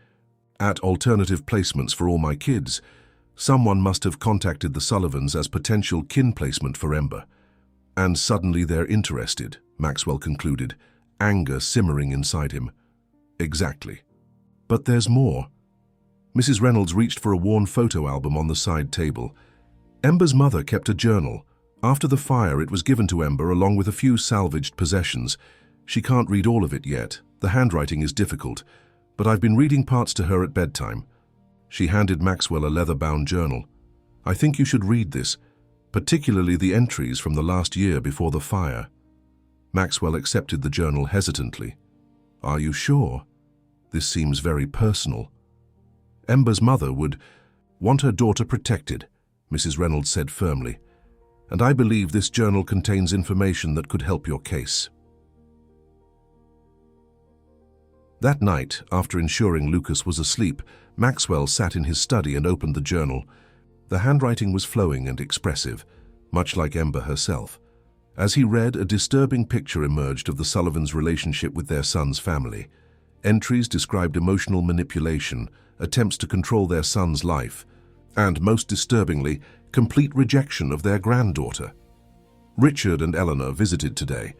S1: at alternative placements for all my kids. Someone must have contacted the Sullivans as potential kin placement for Ember. And suddenly they're interested," Maxwell concluded, anger simmering inside him. "Exactly. But there's more." Mrs. Reynolds reached for a worn photo album on the side table. "Ember's mother kept a journal. After the fire, it was given to Ember along with a few salvaged possessions. She can't read all of it yet. The handwriting is difficult, but I've been reading parts to her at bedtime." She handed Maxwell a leather-bound journal. "I think you should read this, particularly the entries from the last year before the fire." Maxwell accepted the journal hesitantly. "Are you sure? This seems very personal." "Ember's mother would want her daughter protected," Mrs. Reynolds said firmly. "And I believe this journal contains information that could help your case." That night, after ensuring Lucas was asleep, Maxwell sat in his study and opened the journal. The handwriting was flowing and expressive, much like Ember herself. As he read, a disturbing picture emerged of the Sullivans' relationship with their son's family. Entries described emotional manipulation, attempts to control their son's life, and, most disturbingly, complete rejection of their granddaughter. Richard and Eleanor visited today.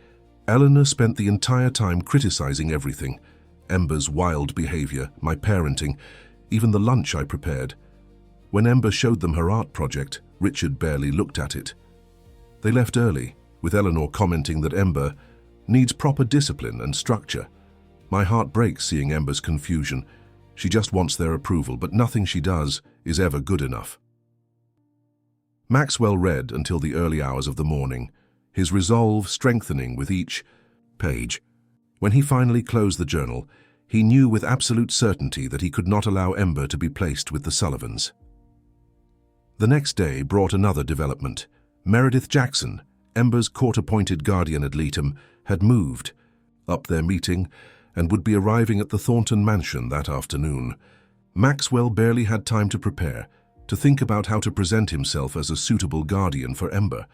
S1: Eleanor spent the entire time criticizing everything: Ember's wild behavior, my parenting, even the lunch I prepared. When Ember showed them her art project, Richard barely looked at it. They left early, with Eleanor commenting that Ember needs proper discipline and structure. My heart breaks seeing Ember's confusion. She just wants their approval, but nothing she does is ever good enough. Maxwell read until the early hours of the morning, his resolve strengthening with each page. When he finally closed the journal, he knew with absolute certainty that he could not allow Ember to be placed with the Sullivans. The next day brought another development. Meredith Jackson, Ember's court-appointed guardian ad litem, had moved up their meeting and would be arriving at the Thornton mansion that afternoon. Maxwell barely had time to prepare, to think about how to present himself as a suitable guardian for Ember.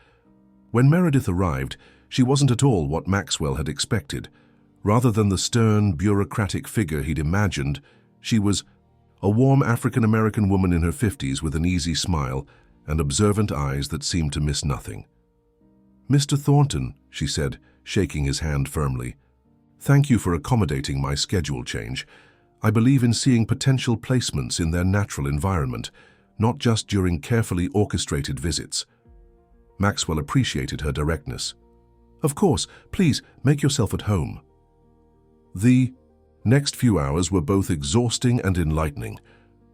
S1: When Meredith arrived, she wasn't at all what Maxwell had expected. Rather than the stern, bureaucratic figure he'd imagined, she was a warm African-American woman in her 50s with an easy smile and observant eyes that seemed to miss nothing. "Mr. Thornton," she said, shaking his hand firmly, "thank you for accommodating my schedule change. I believe in seeing potential placements in their natural environment, not just during carefully orchestrated visits." Maxwell appreciated her directness. "Of course, please make yourself at home." The next few hours were both exhausting and enlightening.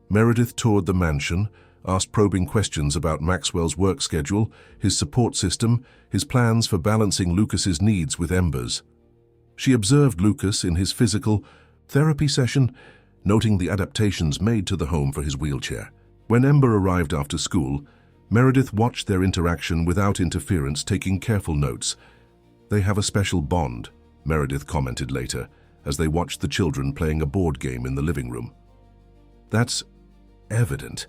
S1: Meredith toured the mansion, asked probing questions about Maxwell's work schedule, his support system, his plans for balancing Lucas's needs with Ember's. She observed Lucas in his physical therapy session, noting the adaptations made to the home for his wheelchair. When Ember arrived after school, Meredith watched their interaction without interference, taking careful notes. "They have a special bond," Meredith commented later, as they watched the children playing a board game in the living room. "That's evident.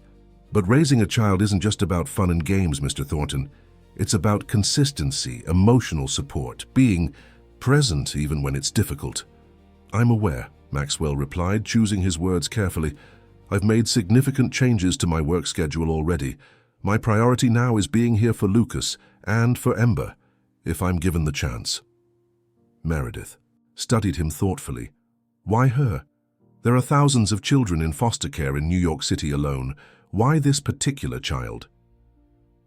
S1: But raising a child isn't just about fun and games, Mr. Thornton. It's about consistency, emotional support, being present even when it's difficult." "I'm aware," Maxwell replied, choosing his words carefully. "I've made significant changes to my work schedule already. My priority now is being here for Lucas and for Ember, if I'm given the chance." Meredith studied him thoughtfully. Why her? There are thousands of children in foster care in New York City alone. Why this particular child?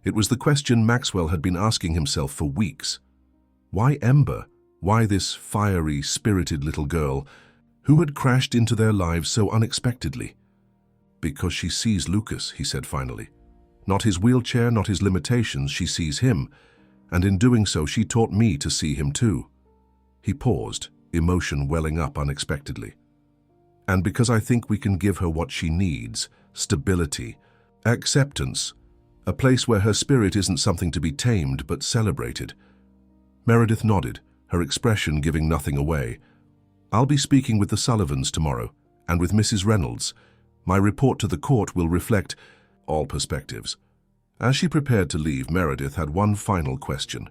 S1: It was the question Maxwell had been asking himself for weeks. Why Ember? Why this fiery, spirited little girl who had crashed into their lives so unexpectedly? "Because she sees Lucas," he said finally. "Not his wheelchair, not his limitations, she sees him, and in doing so she taught me to see him too." He paused, emotion welling up unexpectedly. "And because I think we can give her what she needs, stability, acceptance, a place where her spirit isn't something to be tamed but celebrated." Meredith nodded, her expression giving nothing away. "I'll be speaking with the Sullivans tomorrow, and with Mrs. Reynolds. My report to the court will reflect all perspectives." As she prepared to leave, Meredith had one final question.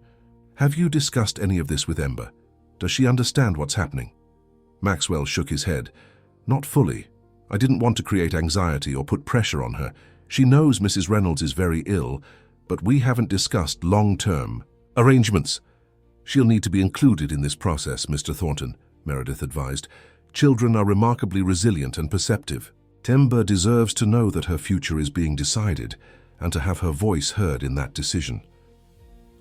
S1: "Have you discussed any of this with Ember? Does she understand what's happening?" Maxwell shook his head. "Not fully. I didn't want to create anxiety or put pressure on her. She knows Mrs. Reynolds is very ill, but we haven't discussed long-term arrangements." "She'll need to be included in this process, Mr. Thornton," Meredith advised. "Children are remarkably resilient and perceptive. Ember deserves to know that her future is being decided and to have her voice heard in that decision."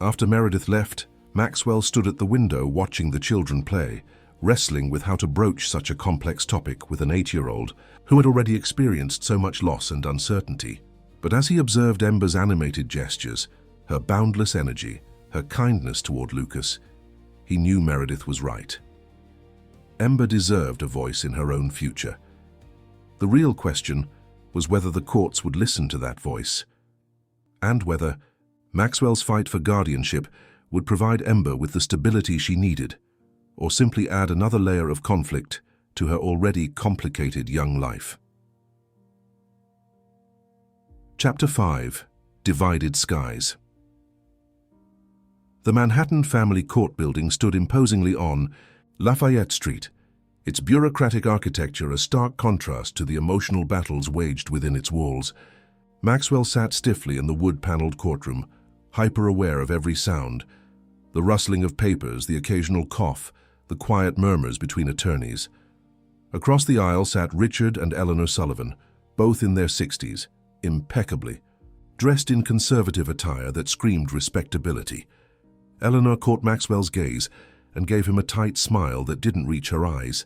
S1: After Meredith left, Maxwell stood at the window watching the children play, wrestling with how to broach such a complex topic with an 8-year-old who had already experienced so much loss and uncertainty. But as he observed Ember's animated gestures, her boundless energy, her kindness toward Lucas, he knew Meredith was right. Ember deserved a voice in her own future. The real question was whether the courts would listen to that voice, and whether Maxwell's fight for guardianship would provide Ember with the stability she needed, or simply add another layer of conflict to her already complicated young life. Chapter 5. Divided Skies. The Manhattan Family Court building stood imposingly on Lafayette Street, its bureaucratic architecture a stark contrast to the emotional battles waged within its walls. Maxwell sat stiffly in the wood-paneled courtroom, hyper-aware of every sound, the rustling of papers, the occasional cough, the quiet murmurs between attorneys. Across the aisle sat Richard and Eleanor Sullivan, both in their 60s, impeccably, dressed in conservative attire that screamed respectability. Eleanor caught Maxwell's gaze and gave him a tight smile that didn't reach her eyes.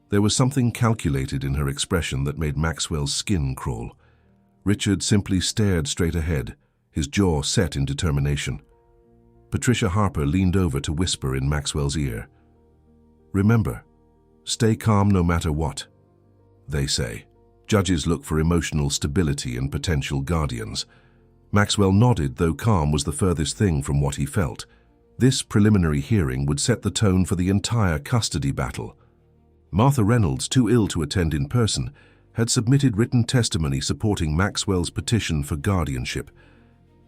S1: There was something calculated in her expression that made Maxwell's skin crawl. Richard simply stared straight ahead, his jaw set in determination. Patricia Harper leaned over to whisper in Maxwell's ear. "Remember, stay calm no matter what. They say, judges look for emotional stability in potential guardians." Maxwell nodded, though calm was the furthest thing from what he felt. This preliminary hearing would set the tone for the entire custody battle. Martha Reynolds, too ill to attend in person, had submitted written testimony supporting Maxwell's petition for guardianship.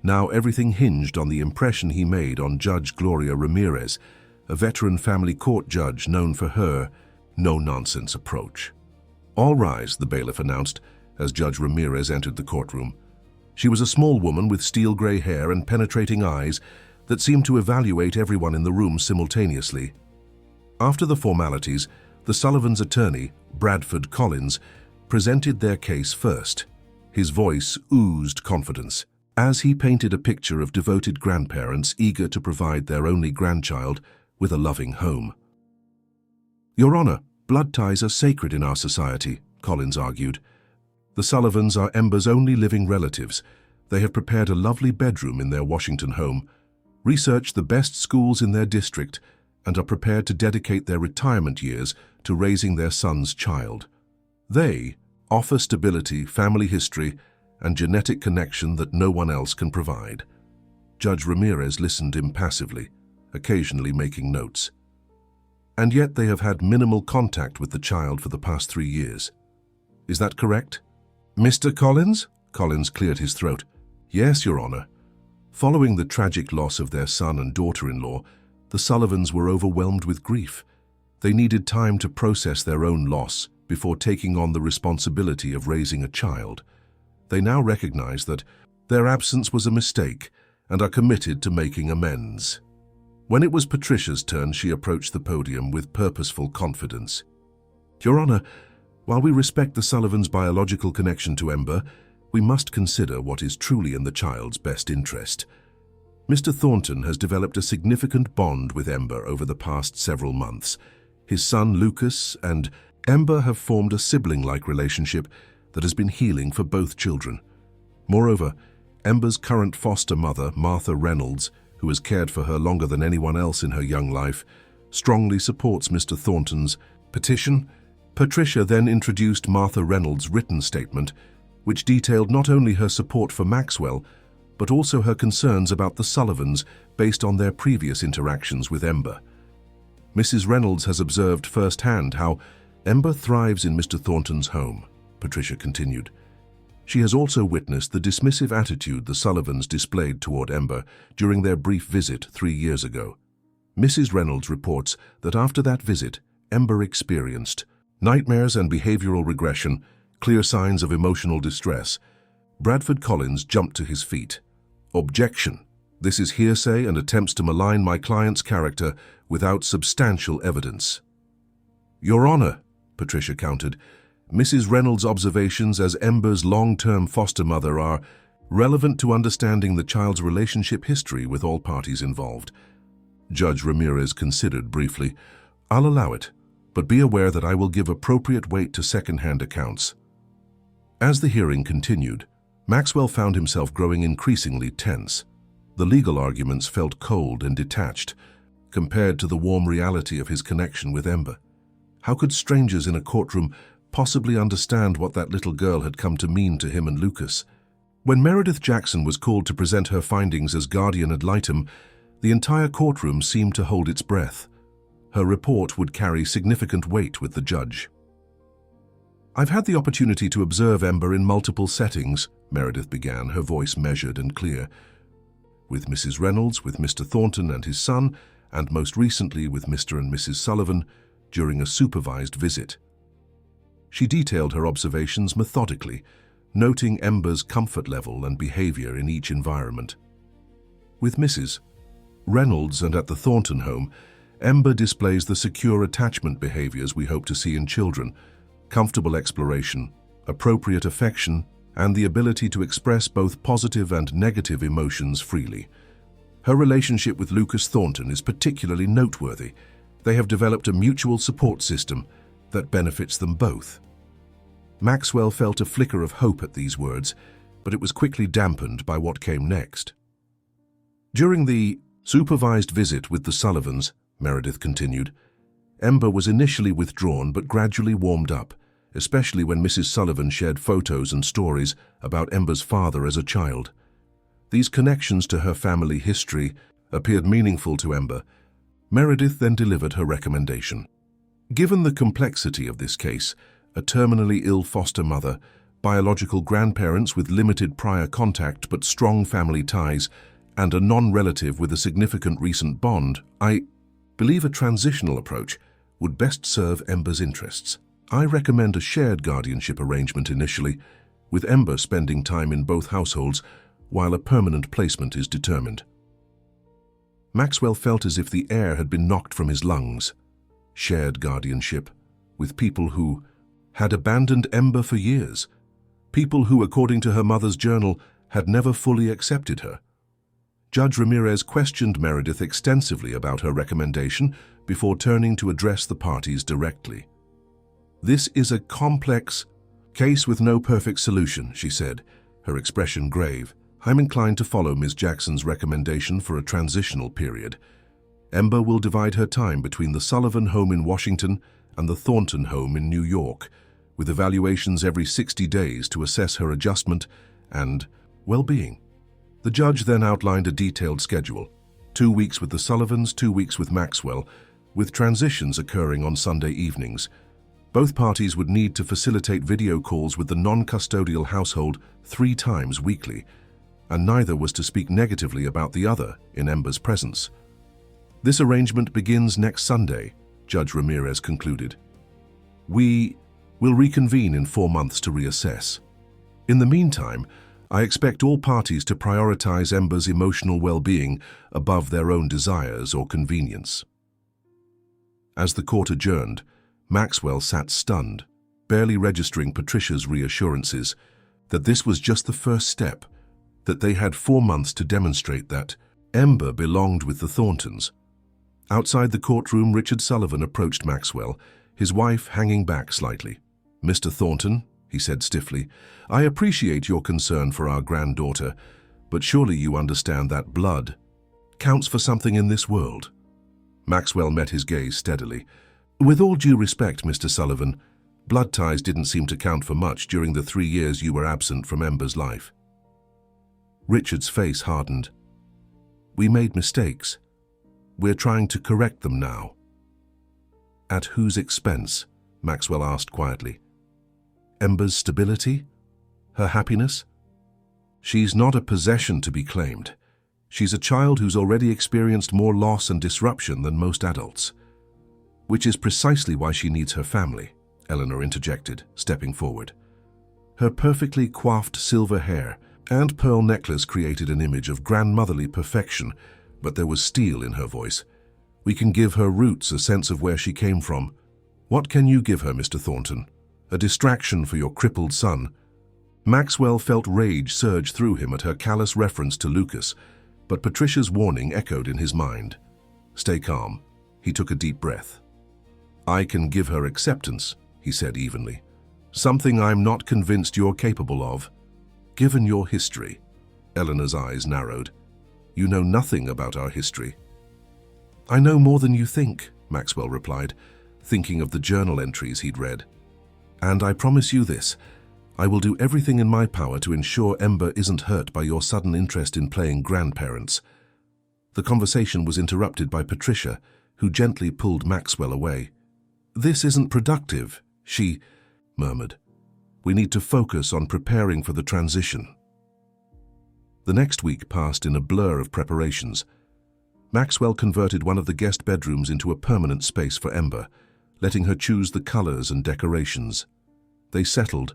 S1: Now everything hinged on the impression he made on Judge Gloria Ramirez, a veteran family court judge known for her no-nonsense approach. "All rise," the bailiff announced as Judge Ramirez entered the courtroom. She was a small woman with steel-gray hair and penetrating eyes that seemed to evaluate everyone in the room simultaneously. After the formalities, the Sullivans' attorney, Bradford Collins, presented their case first. His voice oozed confidence, as he painted a picture of devoted grandparents eager to provide their only grandchild with a loving home. "Your Honor, blood ties are sacred in our society," Collins argued. "The Sullivans are Ember's only living relatives. They have prepared a lovely bedroom in their Washington home, researched the best schools in their district, and are prepared to dedicate their retirement years to raising their son's child. They offer stability, family history, and genetic connection that no one else can provide." Judge Ramirez listened impassively, occasionally making notes. "And yet they have had minimal contact with the child for the past 3 years. Is that correct?" "Mr. Collins?" Collins cleared his throat. "Yes, Your Honor. Following the tragic loss of their son and daughter-in-law, the Sullivans were overwhelmed with grief. They needed time to process their own loss before taking on the responsibility of raising a child. They now recognize that their absence was a mistake and are committed to making amends." When it was Patricia's turn, she approached the podium with purposeful confidence. "Your Honor, while we respect the Sullivans' biological connection to Ember, we must consider what is truly in the child's best interest. Mr. Thornton has developed a significant bond with Ember over the past several months. His son, Lucas, and Ember have formed a sibling-like relationship that has been healing for both children. Moreover, Ember's current foster mother, Martha Reynolds, who has cared for her longer than anyone else in her young life, strongly supports Mr. Thornton's petition." Patricia then introduced Martha Reynolds' written statement, which detailed not only her support for Maxwell, but also her concerns about the Sullivans based on their previous interactions with Ember. "Mrs. Reynolds has observed firsthand how Ember thrives in Mr. Thornton's home," Patricia continued. "She has also witnessed the dismissive attitude the Sullivans displayed toward Ember during their brief visit 3 years ago. Mrs. Reynolds reports that after that visit, Ember experienced nightmares and behavioral regression, clear signs of emotional distress." Bradford Collins jumped to his feet. "Objection. This is hearsay and attempts to malign my client's character without substantial evidence." "Your Honor," Patricia countered, "Mrs. Reynolds' observations as Ember's long-term foster mother are relevant to understanding the child's relationship history with all parties involved." Judge Ramirez considered briefly. "I'll allow it, but be aware that I will give appropriate weight to second-hand accounts." As the hearing continued, Maxwell found himself growing increasingly tense. The legal arguments felt cold and detached, compared to the warm reality of his connection with Ember. How could strangers in a courtroom possibly understand what that little girl had come to mean to him and Lucas? When Meredith Jackson was called to present her findings as guardian ad litem, the entire courtroom seemed to hold its breath. Her report would carry significant weight with the judge. "I've had the opportunity to observe Ember in multiple settings," Meredith began, her voice measured and clear. "With Mrs. Reynolds, with Mr. Thornton and his son, and most recently with Mr. and Mrs. Sullivan during a supervised visit." She detailed her observations methodically, noting Ember's comfort level and behavior in each environment. With Mrs. Reynolds and at the Thornton home, Ember displays the secure attachment behaviors we hope to see in children: comfortable exploration, appropriate affection, and the ability to express both positive and negative emotions freely. Her relationship with Lucas Thornton is particularly noteworthy. They have developed a mutual support system that benefits them both. Maxwell felt a flicker of hope at these words, but it was quickly dampened by what came next. During the supervised visit with the Sullivans, Meredith continued, Ember was initially withdrawn but gradually warmed up, especially when Mrs. Sullivan shared photos and stories about Ember's father as a child. These connections to her family history appeared meaningful to Ember. Meredith then delivered her recommendation. Given the complexity of this case, a terminally ill foster mother, biological grandparents with limited prior contact but strong family ties, and a non-relative with a significant recent bond, I believe a transitional approach would best serve Ember's interests. I recommend a shared guardianship arrangement initially, with Ember spending time in both households while a permanent placement is determined. Maxwell felt as if the air had been knocked from his lungs. Shared guardianship, with people who had abandoned Ember for years, people who, according to her mother's journal, had never fully accepted her. Judge Ramirez questioned Meredith extensively about her recommendation before turning to address the parties directly. "This is a complex case with no perfect solution," she said, her expression grave. "I'm inclined to follow Ms. Jackson's recommendation for a transitional period. Ember will divide her time between the Sullivan home in Washington and the Thornton home in New York, with evaluations every 60 days to assess her adjustment and well-being." The judge then outlined a detailed schedule: 2 weeks with the Sullivans, 2 weeks with Maxwell, with transitions occurring on Sunday evenings. Both parties would need to facilitate video calls with the non-custodial household 3 times weekly, and neither was to speak negatively about the other in Ember's presence. "This arrangement begins next Sunday," Judge Ramirez concluded. "We will reconvene in 4 months to reassess. In the meantime, I expect all parties to prioritize Ember's emotional well-being above their own desires or convenience." As the court adjourned, Maxwell sat stunned, barely registering Patricia's reassurances that this was just the first step, that they had 4 months to demonstrate that Ember belonged with the Thorntons. Outside the courtroom, Richard Sullivan approached Maxwell, his wife hanging back slightly. "Mr. Thornton," he said stiffly, "I appreciate your concern for our granddaughter, but surely you understand that blood counts for something in this world." Maxwell met his gaze steadily. "With all due respect, Mr. Sullivan, blood ties didn't seem to count for much during the 3 years you were absent from Ember's life." Richard's face hardened. "We made mistakes. We're trying to correct them now." "At whose expense?" Maxwell asked quietly. "Ember's stability? Her happiness? She's not a possession to be claimed. She's a child who's already experienced more loss and disruption than most adults. Which is precisely why she needs her family," Eleanor interjected, stepping forward. Her perfectly coiffed silver hair and pearl necklace created an image of grandmotherly perfection, but there was steel in her voice. "We can give her roots a sense of where she came from. What can you give her, Mr. Thornton? A distraction for your crippled son?" Maxwell felt rage surge through him at her callous reference to Lucas, but Patricia's warning echoed in his mind. "Stay calm." He took a deep breath. "I can give her acceptance," he said evenly. "Something I'm not convinced you're capable of. Given your history." Eleanor's eyes narrowed. "You know nothing about our history." "I know more than you think," Maxwell replied, thinking of the journal entries he'd read. "And I promise you this, I will do everything in my power to ensure Ember isn't hurt by your sudden interest in playing grandparents." The conversation was interrupted by Patricia, who gently pulled Maxwell away. "This isn't productive," she murmured. "We need to focus on preparing for the transition." The next week passed in a blur of preparations. Maxwell converted one of the guest bedrooms into a permanent space for Ember, letting her choose the colors and decorations. They settled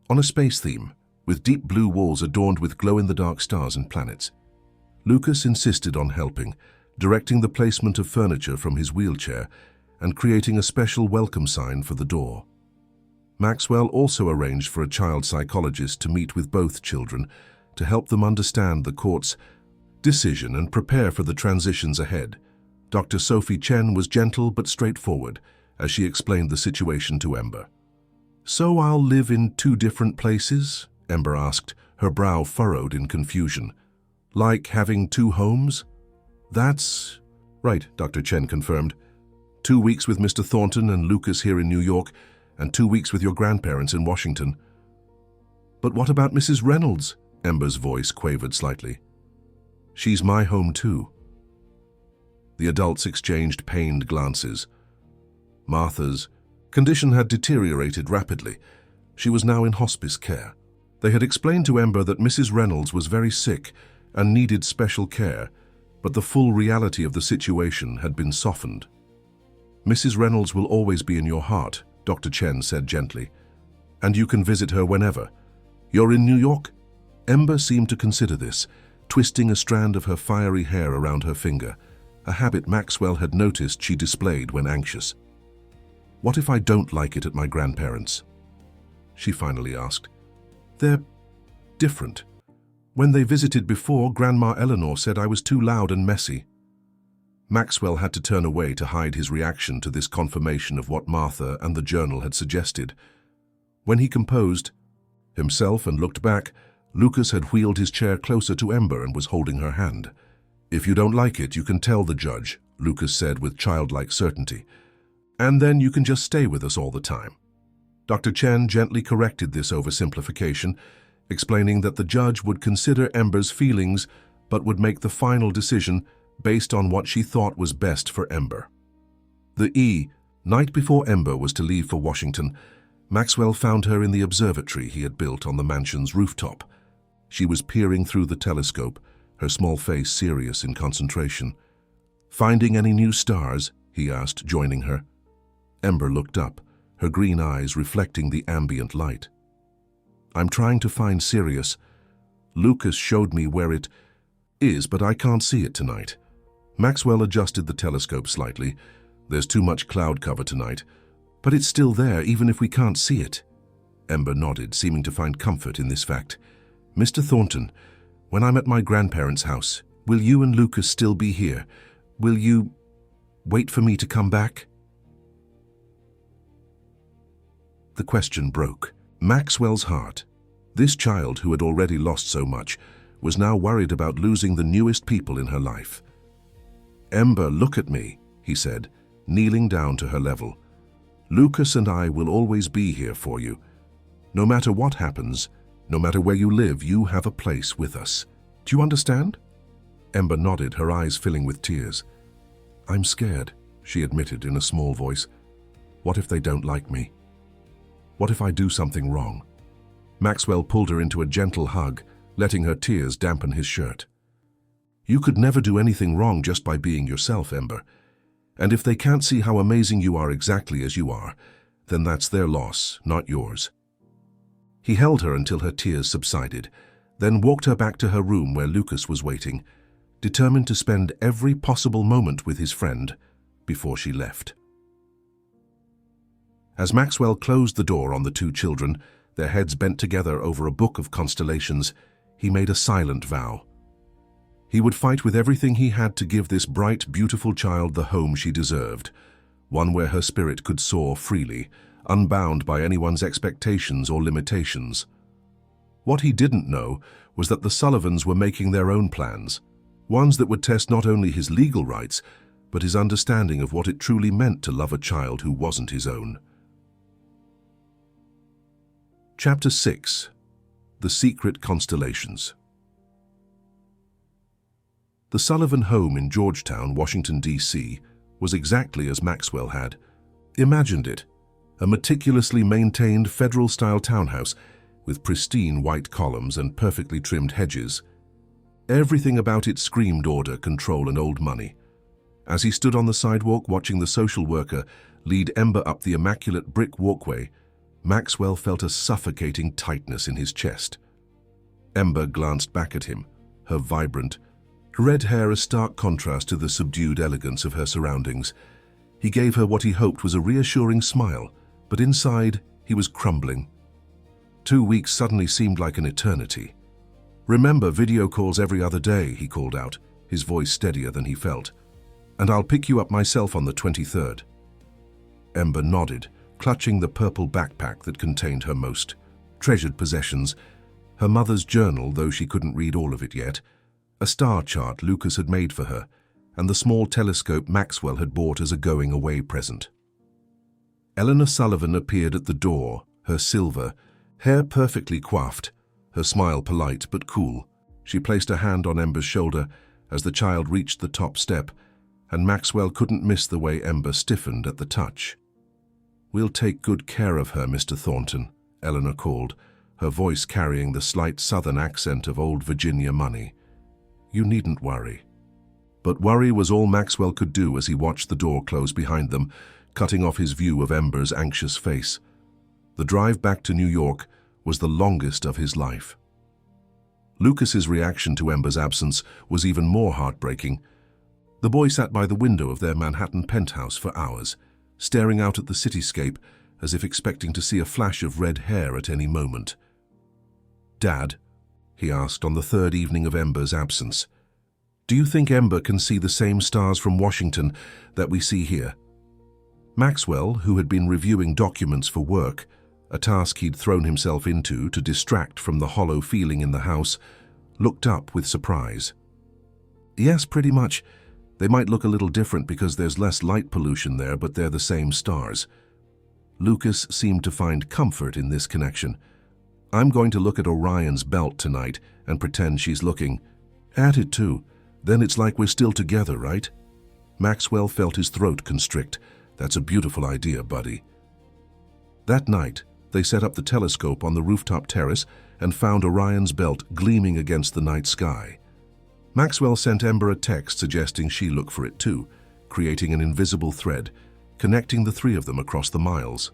S1: on a space theme, with deep blue walls adorned with glow-in-the-dark stars and planets. Lucas insisted on helping, directing the placement of furniture from his wheelchair and creating a special welcome sign for the door. Maxwell also arranged for a child psychologist to meet with both children to help them understand the court's decision and prepare for the transitions ahead. Dr. Sophie Chen was gentle but straightforward as she explained the situation to Ember. "So I'll live in two different places?" Ember asked, her brow furrowed in confusion. "Like having two homes?" "That's right," Dr. Chen confirmed. 2 weeks with Mr. Thornton and Lucas here in New York, and 2 weeks with your grandparents in Washington." "But what about Mrs. Reynolds?" Ember's voice quavered slightly. "She's my home too." The adults exchanged pained glances. Martha's condition had deteriorated rapidly. She was now in hospice care. They had explained to Ember that Mrs. Reynolds was very sick and needed special care, but the full reality of the situation had been softened. "Mrs. Reynolds will always be in your heart," Dr. Chen said gently, "and you can visit her whenever. You're in New York?" Ember seemed to consider this, twisting a strand of her fiery hair around her finger, a habit Maxwell had noticed she displayed when anxious. "What if I don't like it at my grandparents'?" she finally asked. "They're different. When they visited before, Grandma Eleanor said I was too loud and messy." Maxwell had to turn away to hide his reaction to this confirmation of what Martha and the journal had suggested. When he composed himself and looked back, Lucas had wheeled his chair closer to Ember and was holding her hand. "If you don't like it, you can tell the judge," Lucas said with childlike certainty. "And then you can just stay with us all the time." Dr. Chen gently corrected this oversimplification, explaining that the judge would consider Ember's feelings but would make the final decision based on what she thought was best for Ember. The night before Ember was to leave for Washington, Maxwell found her in the observatory he had built on the mansion's rooftop. She was peering through the telescope, her small face serious in concentration. "Finding any new stars?" he asked, joining her. Ember looked up, her green eyes reflecting the ambient light. "I'm trying to find Sirius. Lucas showed me where it is, but I can't see it tonight." Maxwell adjusted the telescope slightly. "There's too much cloud cover tonight. But it's still there, even if we can't see it." Ember nodded, seeming to find comfort in this fact. "Mr. Thornton, when I'm at my grandparents' house, will you and Lucas still be here? Will you wait for me to come back?" The question broke Maxwell's heart. This child, who had already lost so much, was now worried about losing the newest people in her life. "Ember, look at me," he said, kneeling down to her level. "Lucas and I will always be here for you. No matter what happens, no matter where you live, you have a place with us. Do you understand?" Ember nodded, her eyes filling with tears. "I'm scared," she admitted in a small voice. "What if they don't like me? What if I do something wrong?" Maxwell pulled her into a gentle hug, letting her tears dampen his shirt. "You could never do anything wrong just by being yourself, Ember. And if they can't see how amazing you are exactly as you are, then that's their loss, not yours." He held her until her tears subsided, then walked her back to her room where Lucas was waiting, determined to spend every possible moment with his friend before she left. As Maxwell closed the door on the two children, their heads bent together over a book of constellations, he made a silent vow. He would fight with everything he had to give this bright, beautiful child the home she deserved, one where her spirit could soar freely, unbound by anyone's expectations or limitations. What he didn't know was that the Sullivans were making their own plans, ones that would test not only his legal rights, but his understanding of what it truly meant to love a child who wasn't his own. Chapter 6. The Secret Constellations. The Sullivan home in Georgetown, Washington, D.C., was exactly as Maxwell had imagined it, a meticulously maintained federal-style townhouse with pristine white columns and perfectly trimmed hedges. Everything about it screamed order, control, and old money. As he stood on the sidewalk watching the social worker lead Ember up the immaculate brick walkway, Maxwell felt a suffocating tightness in his chest. Ember glanced back at him, her vibrant, red hair a stark contrast to the subdued elegance of her surroundings. He gave her what he hoped was a reassuring smile, but inside he was crumbling. 2 weeks suddenly seemed like an eternity. "Remember, video calls every other day," he called out, his voice steadier than he felt. "And I'll pick you up myself on the 23rd. Ember nodded, clutching the purple backpack that contained her most treasured possessions, her mother's journal, though she couldn't read all of it yet, a star chart Lucas had made for her, and the small telescope Maxwell had bought as a going-away present. Eleanor Sullivan appeared at the door, her silver, hair perfectly coiffed, her smile polite but cool. She placed a hand on Ember's shoulder as the child reached the top step, and Maxwell couldn't miss the way Ember stiffened at the touch. "We'll take good care of her, Mr. Thornton," Eleanor called, her voice carrying the slight southern accent of old Virginia money. "You needn't worry." But worry was all Maxwell could do as he watched the door close behind them, cutting off his view of Ember's anxious face. The drive back to New York was the longest of his life. Lucas's reaction to Ember's absence was even more heartbreaking. The boy sat by the window of their Manhattan penthouse for hours, staring out at the cityscape as if expecting to see a flash of red hair at any moment. "Dad," he asked on the third evening of Ember's absence, "do you think Ember can see the same stars from Washington that we see here?" Maxwell, who had been reviewing documents for work, a task he'd thrown himself into to distract from the hollow feeling in the house, looked up with surprise. "Yes, pretty much. They might look a little different because there's less light pollution there, but they're the same stars." Lucas seemed to find comfort in this connection. "I'm going to look at Orion's belt tonight and pretend she's looking at it too. Then it's like we're still together, right?" Maxwell felt his throat constrict. "That's a beautiful idea, buddy." That night, they set up the telescope on the rooftop terrace and found Orion's belt gleaming against the night sky. Maxwell sent Ember a text suggesting she look for it too, creating an invisible thread, connecting the three of them across the miles.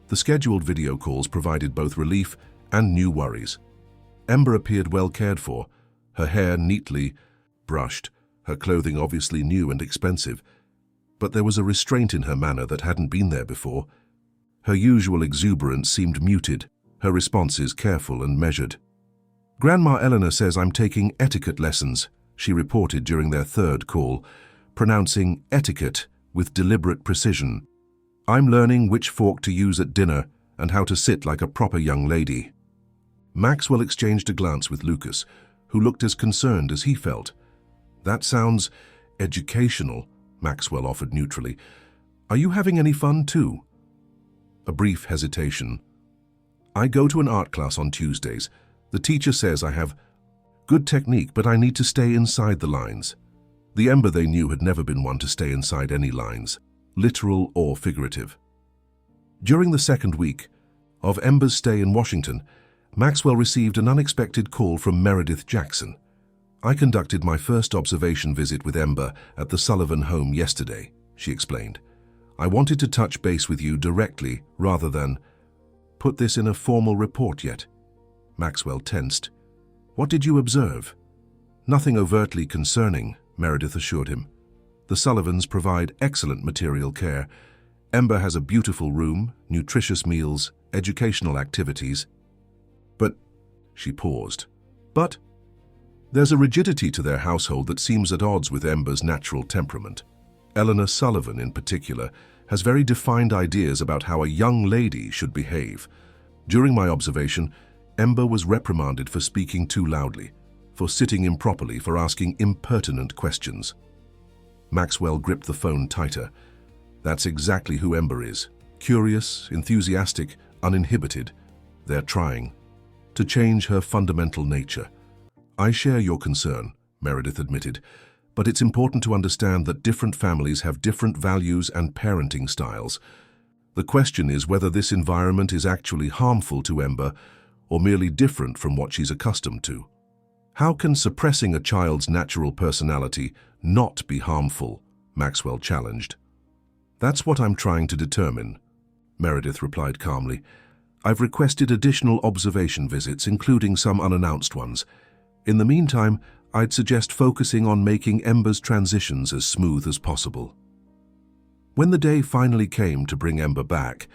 S1: The scheduled video calls provided both relief and new worries. Ember appeared well cared for, her hair neatly brushed, her clothing obviously new and expensive, but there was a restraint in her manner that hadn't been there before. Her usual exuberance seemed muted, her responses careful and measured. "Grandma Eleanor says I'm taking etiquette lessons," she reported during their third call, pronouncing etiquette with deliberate precision. "I'm learning which fork to use at dinner and how to sit like a proper young lady." Maxwell exchanged a glance with Lucas, who looked as concerned as he felt. "That sounds educational," Maxwell offered neutrally. "Are you having any fun too?" A brief hesitation. "I go to an art class on Tuesdays. The teacher says I have good technique, but I need to stay inside the lines." The Ember they knew had never been one to stay inside any lines, literal or figurative. During the second week of Ember's stay in Washington, Maxwell received an unexpected call from Meredith Jackson. "I conducted my first observation visit with Ember at the Sullivan home yesterday," she explained. "I wanted to touch base with you directly rather than put this in a formal report yet." Maxwell tensed. "What did you observe?" "Nothing overtly concerning," Meredith assured him. "The Sullivans provide excellent material care. Ember has a beautiful room, nutritious meals, educational activities. But," she paused, "but there's a rigidity to their household that seems at odds with Ember's natural temperament. Eleanor Sullivan, in particular, has very defined ideas about how a young lady should behave. During my observation, Ember was reprimanded for speaking too loudly, for sitting improperly, for asking impertinent questions." Maxwell gripped the phone tighter. "That's exactly who Ember is. Curious, enthusiastic, uninhibited. They're trying to change her fundamental nature." "I share your concern," Meredith admitted, "but it's important to understand that different families have different values and parenting styles. The question is whether this environment is actually harmful to Ember or merely different from what she's accustomed to. How can suppressing a child's natural personality not be harmful?" Maxwell challenged. "That's what I'm trying to determine," Meredith replied calmly. I've requested additional observation visits, including some unannounced ones. In the meantime, I'd suggest focusing on making Ember's transitions as smooth as possible. When the day finally came to bring Ember back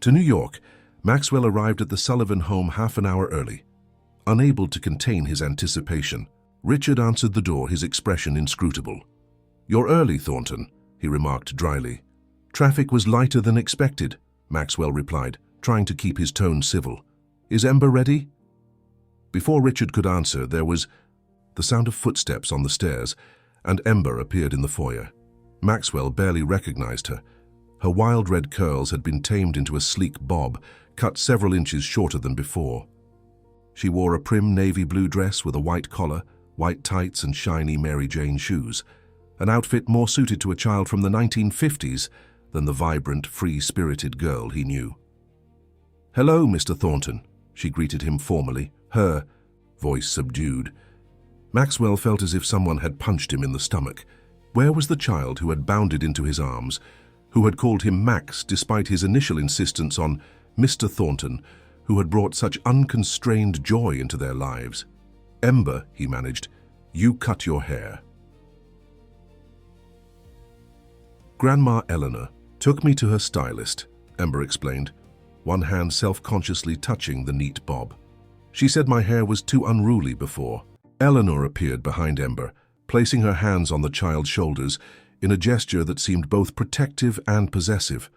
S1: to New York, Maxwell arrived at the Sullivan home half an hour early. Unable to contain his anticipation, Richard answered the door, his expression inscrutable. "You're early, Thornton," he remarked dryly. "Traffic was lighter than expected," Maxwell replied, trying to keep his tone civil. "Is Ember ready?" Before Richard could answer, there was the sound of footsteps on the stairs, and Ember appeared in the foyer. Maxwell barely recognized her. Her wild red curls had been tamed into a sleek bob, cut several inches shorter than before. She wore a prim navy blue dress with a white collar, white tights and shiny Mary Jane shoes, an outfit more suited to a child from the 1950s than the vibrant, free-spirited girl he knew. "Hello, Mr. Thornton," she greeted him formally, her voice subdued. Maxwell felt as if someone had punched him in the stomach. Where was the child who had bounded into his arms, who had called him Max despite his initial insistence on Mr. Thornton, who had brought such unconstrained joy into their lives? "Ember," he managed, "you cut your hair." "Grandma Eleanor took me to her stylist," Ember explained, one hand self-consciously touching the neat bob. "She said my hair was too unruly before." Eleanor appeared behind Ember, placing her hands on the child's shoulders in a gesture that seemed both protective and possessive.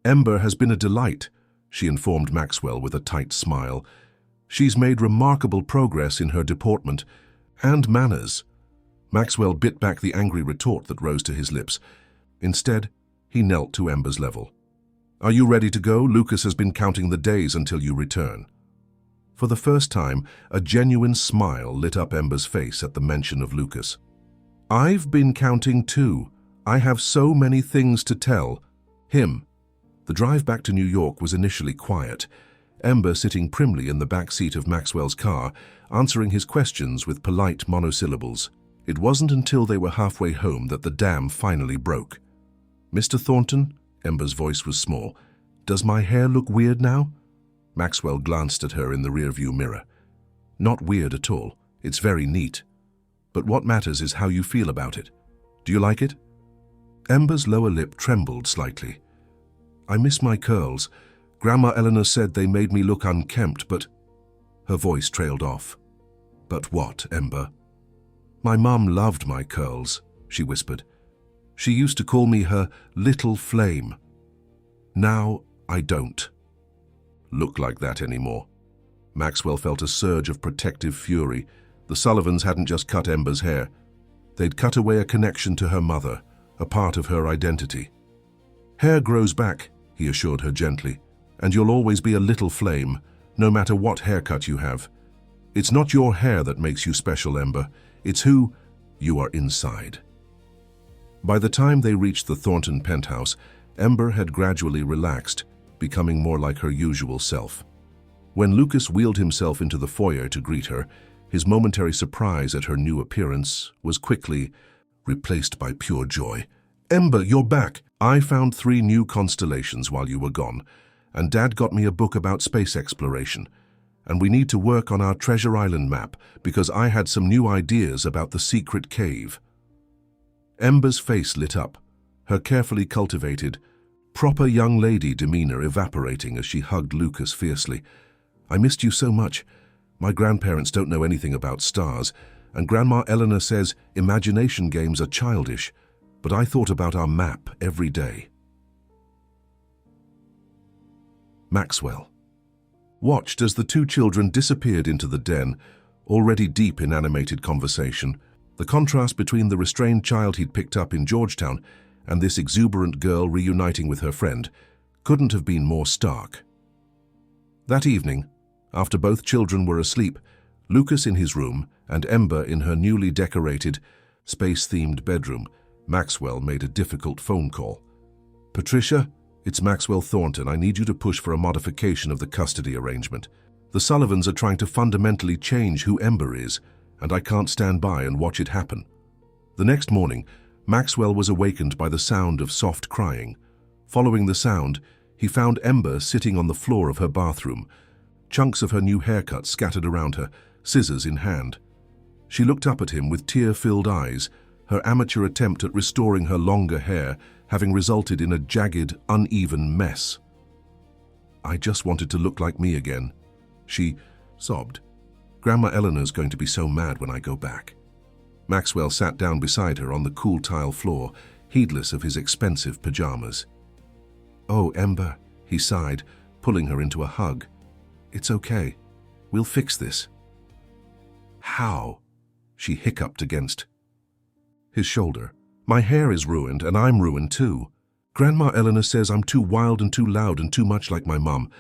S1: "Ember has been a delight," she informed Maxwell with a tight smile. "She's made remarkable progress in her deportment and manners." Maxwell bit back the angry retort that rose to his lips. Instead, he knelt to Ember's level. "Are you ready to go? Lucas has been counting the days until you return." For the first time, a genuine smile lit up Ember's face at the mention of Lucas. "I've been counting too. I have so many things to tell him." The drive back to New York was initially quiet, Ember sitting primly in the back seat of Maxwell's car, answering his questions with polite monosyllables. It wasn't until they were halfway home that the dam finally broke. "Mr. Thornton," Ember's voice was small, "does my hair look weird now?" Maxwell glanced at her in the rearview mirror. "Not weird at all. It's very neat. But what matters is how you feel about it. Do you like it?" Ember's lower lip trembled slightly. "I miss my curls. Grandma Eleanor said they made me look unkempt, but—" Her voice trailed off. "But what, Ember?" "My mum loved my curls," she whispered. "She used to call me her little flame. Now I don't look like that anymore." Maxwell felt a surge of protective fury. The Sullivans hadn't just cut Ember's hair. They'd cut away a connection to her mother, a part of her identity. "Hair grows back," he assured her gently, "and you'll always be a little flame, no matter what haircut you have. It's not your hair that makes you special, Ember. It's who you are inside." By the time they reached the Thornton penthouse, Ember had gradually relaxed, becoming more like her usual self. When Lucas wheeled himself into the foyer to greet her, his momentary surprise at her new appearance was quickly replaced by pure joy. "Ember, you're back! I found 3 new constellations while you were gone, and Dad got me a book about space exploration. And we need to work on our Treasure Island map because I had some new ideas about the secret cave." Ember's face lit up, her carefully cultivated, proper young lady demeanor evaporating as she hugged Lucas fiercely. "I missed you so much. My grandparents don't know anything about stars, and Grandma Eleanor says imagination games are childish, but I thought about our map every day." Maxwell watched as the 2 children disappeared into the den, already deep in animated conversation. The contrast between the restrained child he'd picked up in Georgetown and this exuberant girl reuniting with her friend couldn't have been more stark. That evening, after both children were asleep, Lucas in his room and Ember in her newly decorated, space-themed bedroom, Maxwell made a difficult phone call. "Patricia, it's Maxwell Thornton. I need you to push for a modification of the custody arrangement. The Sullivans are trying to fundamentally change who Ember is, and I can't stand by and watch it happen." The next morning, Maxwell was awakened by the sound of soft crying. Following the sound, He found Ember sitting on the floor of her bathroom, chunks of her new haircut scattered around her, scissors in hand. She looked up at him with tear-filled eyes, her amateur attempt at restoring her longer hair having resulted in a jagged, uneven mess. "I just wanted to look like me again," she sobbed. "Grandma Eleanor's going to be so mad when I go back." Maxwell sat down beside her on the cool tile floor, heedless of his expensive pajamas. "Oh, Ember," he sighed, pulling her into a hug. "It's okay. We'll fix this." "How?" she hiccuped against his shoulder. "My hair is ruined, and I'm ruined too. Grandma Eleanor says I'm too wild and too loud and too much like my mum,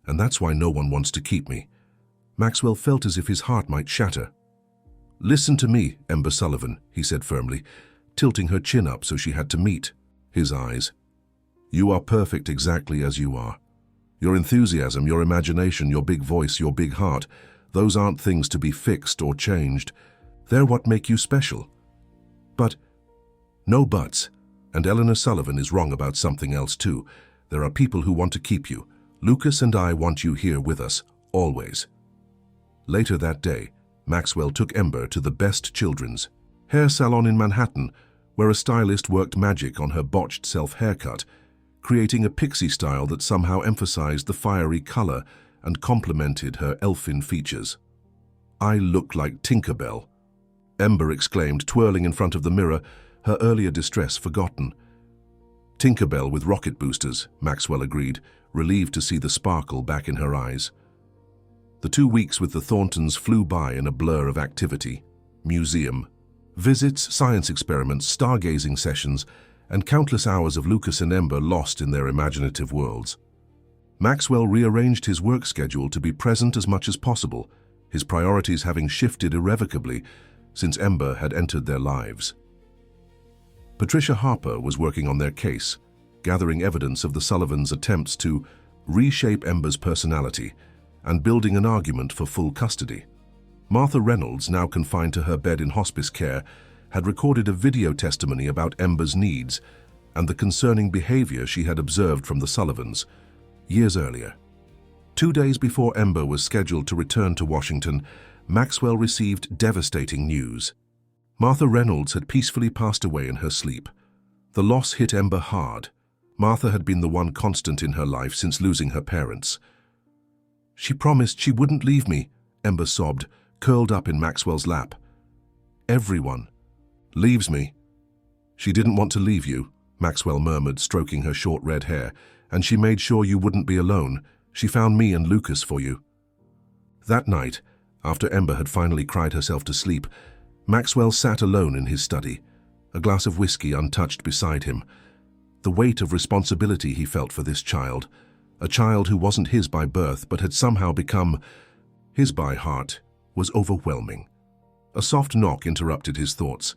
S1: and that's why no one wants to keep me." Maxwell felt as if his heart might shatter. "Listen to me, Ember Sullivan," he said firmly, tilting her chin up so she had to meet his eyes. "You are perfect exactly as you are. Your enthusiasm, your imagination, your big voice, your big heart, those aren't things to be fixed or changed. They're what make you special. But, no buts, and Eleanor Sullivan is wrong about something else too. There are people who want to keep you. Lucas and I want you here with us, always." Later that day, Maxwell took Ember to the Best Children's hair salon in Manhattan, where a stylist worked magic on her botched self-haircut, creating a pixie style that somehow emphasized the fiery color and complemented her elfin features. "I look like Tinkerbell," Ember exclaimed, twirling in front of the mirror, her earlier distress forgotten. "Tinkerbell with rocket boosters," Maxwell agreed, relieved to see the sparkle back in her eyes. The 2 weeks with the Thorntons flew by in a blur of activity. Museum visits, science experiments, stargazing sessions, and countless hours of Lucas and Ember lost in their imaginative worlds. Maxwell rearranged his work schedule to be present as much as possible, his priorities having shifted irrevocably since Ember had entered their lives. Patricia Harper was working on their case, gathering evidence of the Sullivans' attempts to reshape Ember's personality and building an argument for full custody. Martha Reynolds, now confined to her bed in hospice care, had recorded a video testimony about Ember's needs and the concerning behavior she had observed from the Sullivans years earlier. 2 days before Ember was scheduled to return to Washington, Maxwell received devastating news. Martha Reynolds had peacefully passed away in her sleep. The loss hit Ember hard. Martha had been the one constant in her life since losing her parents. "She promised she wouldn't leave me," Ember sobbed, curled up in Maxwell's lap. "Everyone leaves me." "She didn't want to leave you," Maxwell murmured, stroking her short red hair, "and she made sure you wouldn't be alone. She found me and Lucas for you." That night, after Ember had finally cried herself to sleep, Maxwell sat alone in his study, a glass of whiskey untouched beside him. The weight of responsibility he felt for this child, a child who wasn't his by birth but had somehow become his by heart, was overwhelming. A soft knock interrupted his thoughts.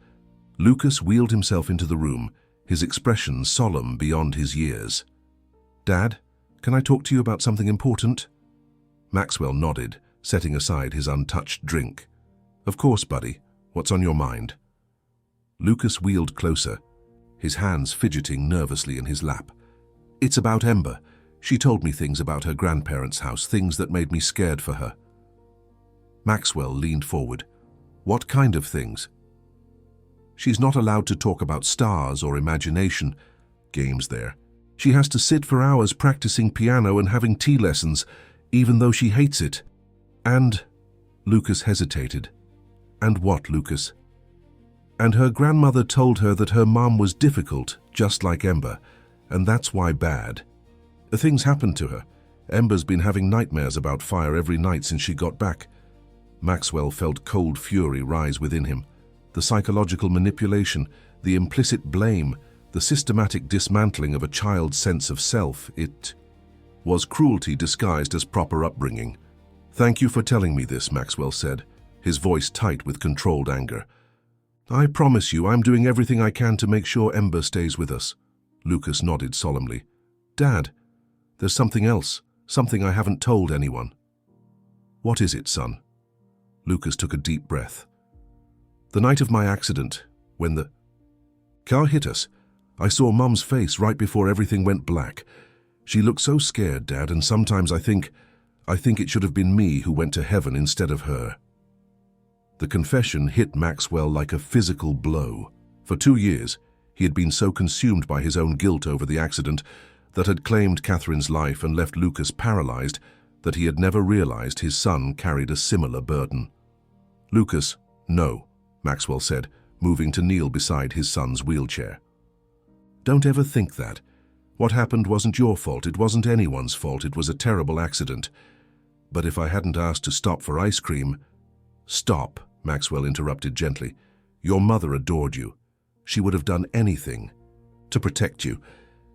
S1: Lucas wheeled himself into the room, his expression solemn beyond his years. "Dad, can I talk to you about something important?" Maxwell nodded, setting aside his untouched drink. "Of course, buddy. What's on your mind?" Lucas wheeled closer, his hands fidgeting nervously in his lap. "It's about Ember. She told me things about her grandparents' house, things that made me scared for her." Maxwell leaned forward. "What kind of things?" "She's not allowed to talk about stars or imagination games there. She has to sit for hours practicing piano and having tea lessons, even though she hates it. And..." Lucas hesitated. "And what, Lucas?" "And her grandmother told her that her mom was difficult, just like Ember, and that's why bad. Things happened to her. Ember's been having nightmares about fire every night since she got back." Maxwell felt cold fury rise within him. The psychological manipulation, the implicit blame, the systematic dismantling of a child's sense of self, it was cruelty disguised as proper upbringing. "Thank you for telling me this," Maxwell said, his voice tight with controlled anger. "I promise you I'm doing everything I can to make sure Ember stays with us." Lucas nodded solemnly. "Dad, there's something else, something I haven't told anyone." "What is it, son?" Lucas took a deep breath. "The night of my accident, when the car hit us, I saw Mum's face right before everything went black. She looked so scared, Dad, and sometimes I think it should have been me who went to heaven instead of her." The confession hit Maxwell like a physical blow. For 2 years, he had been so consumed by his own guilt over the accident that had claimed Catherine's life and left Lucas paralyzed that he had never realized his son carried a similar burden. "Lucas, no," Maxwell said, moving to kneel beside his son's wheelchair. "Don't ever think that. What happened wasn't your fault, it wasn't anyone's fault, it was a terrible accident. But if I hadn't asked to stop for ice cream—" "Stop," Maxwell interrupted gently. "Your mother adored you. She would have done anything to protect you,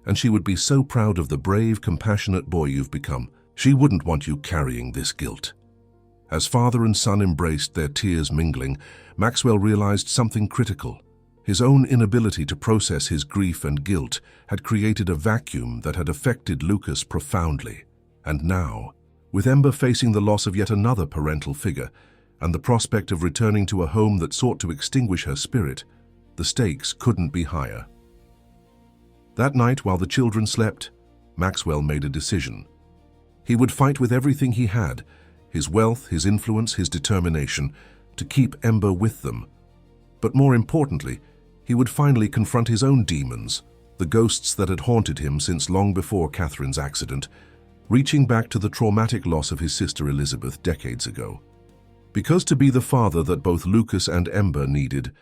S1: and she would be so proud of the brave, compassionate boy you've become. She wouldn't want you carrying this guilt." As father and son embraced, their tears mingling, Maxwell realized something critical. His own inability to process his grief and guilt had created a vacuum that had affected Lucas profoundly. And now, with Ember facing the loss of yet another parental figure and the prospect of returning to a home that sought to extinguish her spirit, the stakes couldn't be higher. That night, while the children slept, Maxwell made a decision. He would fight with everything he had, his wealth, his influence, his determination, to keep Ember with them. But more importantly, he would finally confront his own demons, the ghosts that had haunted him since long before Catherine's accident, reaching back to the traumatic loss of his sister Elizabeth decades ago. Because to be the father that both Lucas and Ember needed,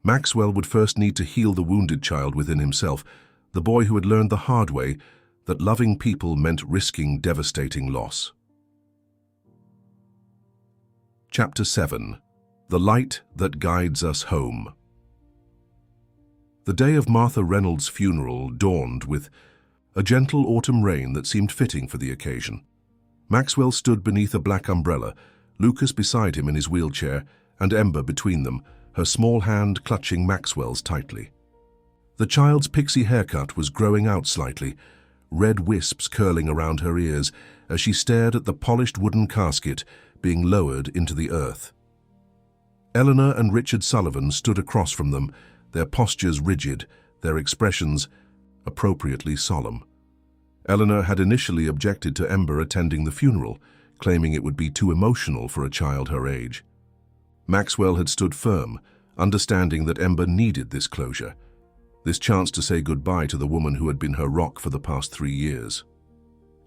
S1: Maxwell would first need to heal the wounded child within himself, the boy who had learned the hard way that loving people meant risking devastating loss. Chapter 7. The Light That Guides Us Home. The day of Martha Reynolds' funeral dawned with a gentle autumn rain that seemed fitting for the occasion. Maxwell stood beneath a black umbrella, Lucas beside him in his wheelchair, and Ember between them, her small hand clutching Maxwell's tightly. The child's pixie haircut was growing out slightly, red wisps curling around her ears as she stared at the polished wooden casket being lowered into the earth. Eleanor and Richard Sullivan stood across from them, their postures rigid, their expressions appropriately solemn. Eleanor had initially objected to Ember attending the funeral, claiming it would be too emotional for a child her age. Maxwell had stood firm, understanding that Ember needed this closure, this chance to say goodbye to the woman who had been her rock for the past 3 years.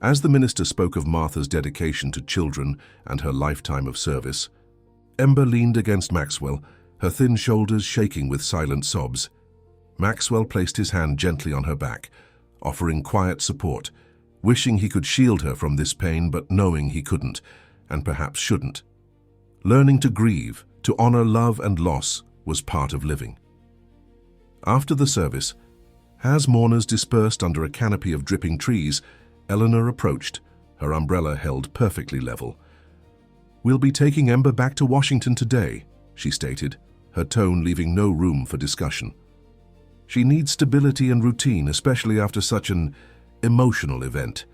S1: As the minister spoke of Martha's dedication to children and her lifetime of service, Ember leaned against Maxwell, her thin shoulders shaking with silent sobs. Maxwell placed his hand gently on her back, offering quiet support, wishing he could shield her from this pain but knowing he couldn't, and perhaps shouldn't. Learning to grieve, to honor love and loss, was part of living. After the service, as mourners dispersed under a canopy of dripping trees, Eleanor approached, her umbrella held perfectly level. "We'll be taking Ember back to Washington today," she stated, her tone leaving no room for discussion. "She needs stability and routine, especially after such an emotional event."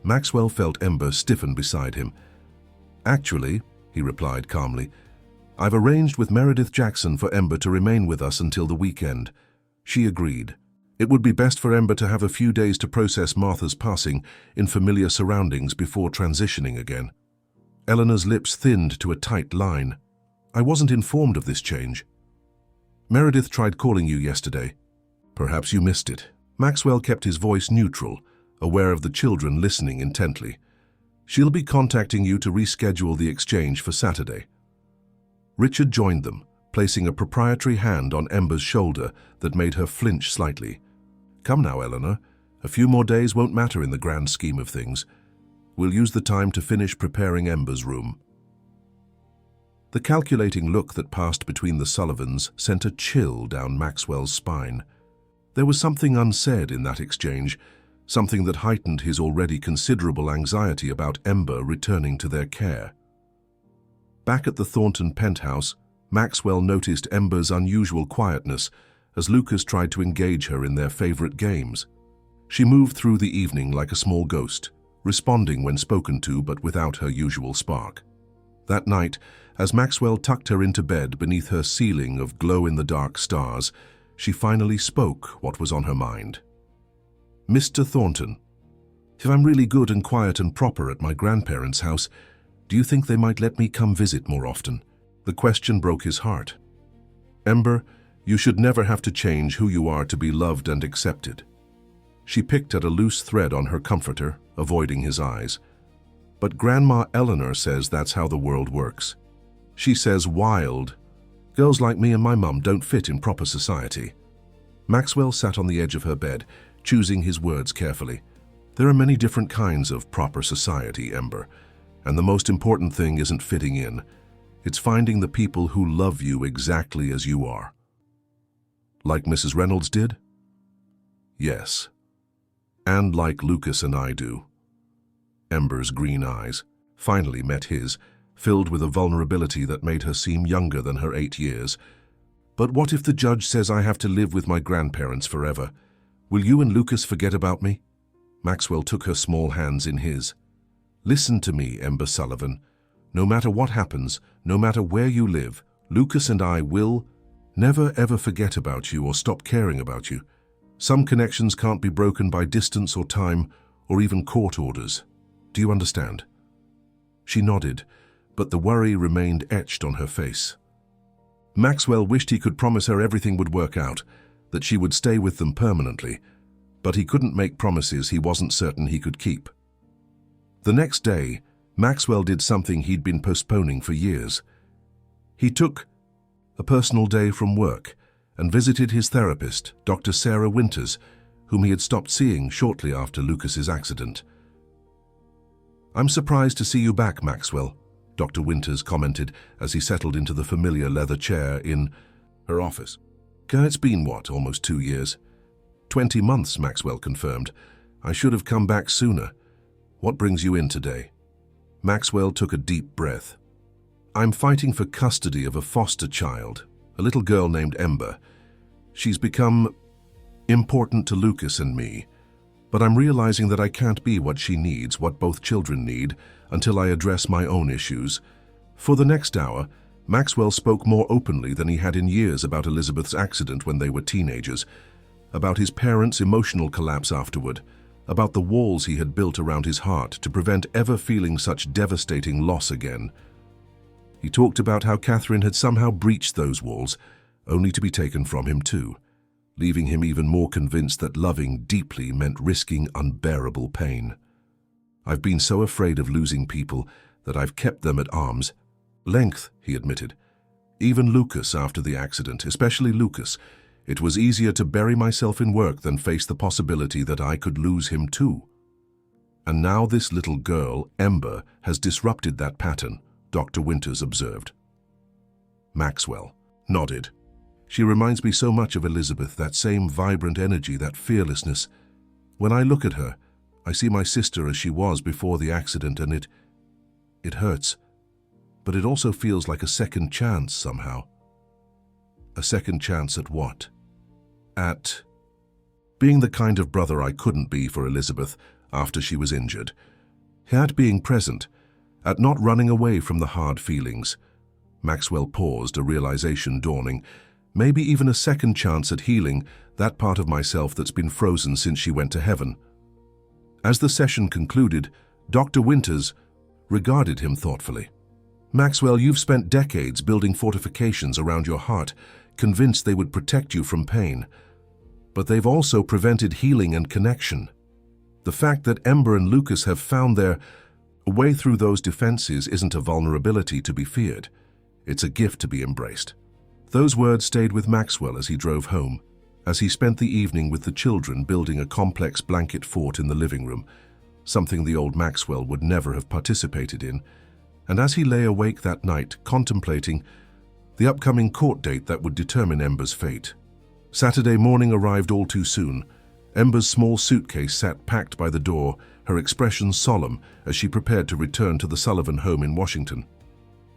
S1: Maxwell felt Ember stiffen beside him. "Actually," he replied calmly, "I've arranged with Meredith Jackson for Ember to remain with us until the weekend." She agreed. It would be best for Ember to have a few days to process Martha's passing in familiar surroundings before transitioning again. Eleanor's lips thinned to a tight line. "I wasn't informed of this change." "Meredith tried calling you yesterday. Perhaps you missed it." Maxwell kept his voice neutral, aware of the children listening intently. "She'll be contacting you to reschedule the exchange for Saturday." Richard joined them, placing a proprietary hand on Ember's shoulder that made her flinch slightly. "Come now, Eleanor. A few more days won't matter in the grand scheme of things. We'll use the time to finish preparing Ember's room." The calculating look that passed between the Sullivans sent a chill down Maxwell's spine. There was something unsaid in that exchange, something that heightened his already considerable anxiety about Ember returning to their care. Back at the Thornton penthouse, Maxwell noticed Ember's unusual quietness as Lucas tried to engage her in their favorite games. She moved through the evening like a small ghost, responding when spoken to but without her usual spark. That night, as Maxwell tucked her into bed beneath her ceiling of glow-in-the-dark stars, she finally spoke what was on her mind. "Mr. Thornton." If I'm really good and quiet and proper at my grandparents' house, do you think they might let me come visit more often? The question broke his heart. Ember, you should never have to change who you are to be loved and accepted. She picked at a loose thread on her comforter, avoiding his eyes. But Grandma Eleanor says that's how the world works. She says wild. Girls like me and my mum don't fit in proper society. Maxwell sat on the edge of her bed, choosing his words carefully. There are many different kinds of proper society, Ember, and the most important thing isn't fitting in. It's finding the people who love you exactly as you are. Like Mrs. Reynolds did? Yes. And like Lucas and I do. Ember's green eyes finally met his, filled with a vulnerability that made her seem younger than her 8 years. But what if the judge says I have to live with my grandparents forever? Will you and Lucas forget about me? Maxwell took her small hands in his. Listen to me, Ember Sullivan. No matter what happens, no matter where you live, Lucas and I will never ever forget about you or stop caring about you. Some connections can't be broken by distance or time or even court orders. Do you understand? She nodded, but the worry remained etched on her face. Maxwell wished he could promise her everything would work out, that she would stay with them permanently, but he couldn't make promises he wasn't certain he could keep. The next day, Maxwell did something he'd been postponing for years. He took a personal day from work and visited his therapist, Dr. Sarah Winters, whom he had stopped seeing shortly after Lucas's accident. "I'm surprised to see you back, Maxwell," Dr. Winters commented as he settled into the familiar leather chair in her office. "It's been, what, almost 2 years?" 20 months, Maxwell confirmed. "I should have come back sooner. What brings you in today?" Maxwell took a deep breath. "I'm fighting for custody of a foster child, a little girl named Ember. She's become important to Lucas and me, but I'm realizing that I can't be what she needs, what both children need, until I address my own issues." For the next hour, Maxwell spoke more openly than he had in years about Elizabeth's accident when they were teenagers, about his parents' emotional collapse afterward, about the walls he had built around his heart to prevent ever feeling such devastating loss again. He talked about how Catherine had somehow breached those walls, only to be taken from him too, leaving him even more convinced that loving deeply meant risking unbearable pain. "I've been so afraid of losing people that I've kept them at arm's length," he admitted. "Even Lucas after the accident, especially Lucas. It was easier to bury myself in work than face the possibility that I could lose him too. And now this little girl, Ember, has disrupted that pattern," Dr. Winters observed. Maxwell nodded. "She reminds me so much of Elizabeth, that same vibrant energy, that fearlessness. When I look at her, I see my sister as she was before the accident, and it hurts. But it also feels like a second chance somehow." "A second chance at what?" "At being the kind of brother I couldn't be for Elizabeth after she was injured. At being present, at not running away from the hard feelings." Maxwell paused, a realization dawning. "Maybe even a second chance at healing that part of myself that's been frozen since she went to heaven." As the session concluded, Dr. Winters regarded him thoughtfully. "Maxwell, you've spent decades building fortifications around your heart, convinced they would protect you from pain. But they've also prevented healing and connection. The fact that Ember and Lucas have found their way through those defenses isn't a vulnerability to be feared. It's a gift to be embraced." Those words stayed with Maxwell as he drove home, as he spent the evening with the children building a complex blanket fort in the living room, something the old Maxwell would never have participated in, and as he lay awake that night contemplating the upcoming court date that would determine Ember's fate. Saturday morning arrived all too soon. Ember's small suitcase sat packed by the door, her expression solemn as she prepared to return to the Sullivan home in Washington.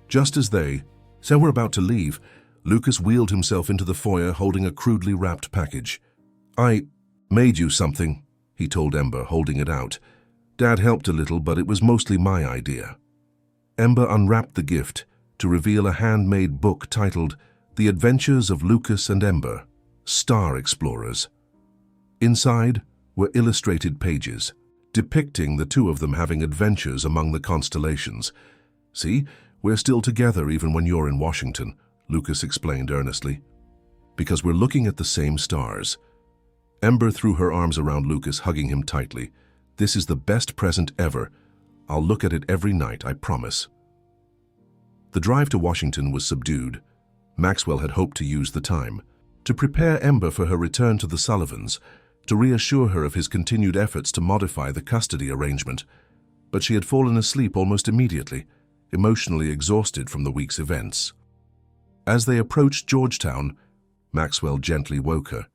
S1: Just as they were about to leave, Lucas wheeled himself into the foyer holding a crudely wrapped package. "I made you something," he told Ember, holding it out. "Dad helped a little, but it was mostly my idea." Ember unwrapped the gift to reveal a handmade book titled The Adventures of Lucas and Ember, Star Explorers. Inside were illustrated pages, depicting the two of them having adventures among the constellations. "See, we're still together even when you're in Washington," Lucas explained earnestly. "Because we're looking at the same stars." Ember threw her arms around Lucas, hugging him tightly. "This is the best present ever. I'll look at it every night, I promise." The drive to Washington was subdued. Maxwell had hoped to use the time to prepare Ember for her return to the Sullivans, to reassure her of his continued efforts to modify the custody arrangement. But she had fallen asleep almost immediately, emotionally exhausted from the week's events. As they approached Georgetown, Maxwell gently woke her.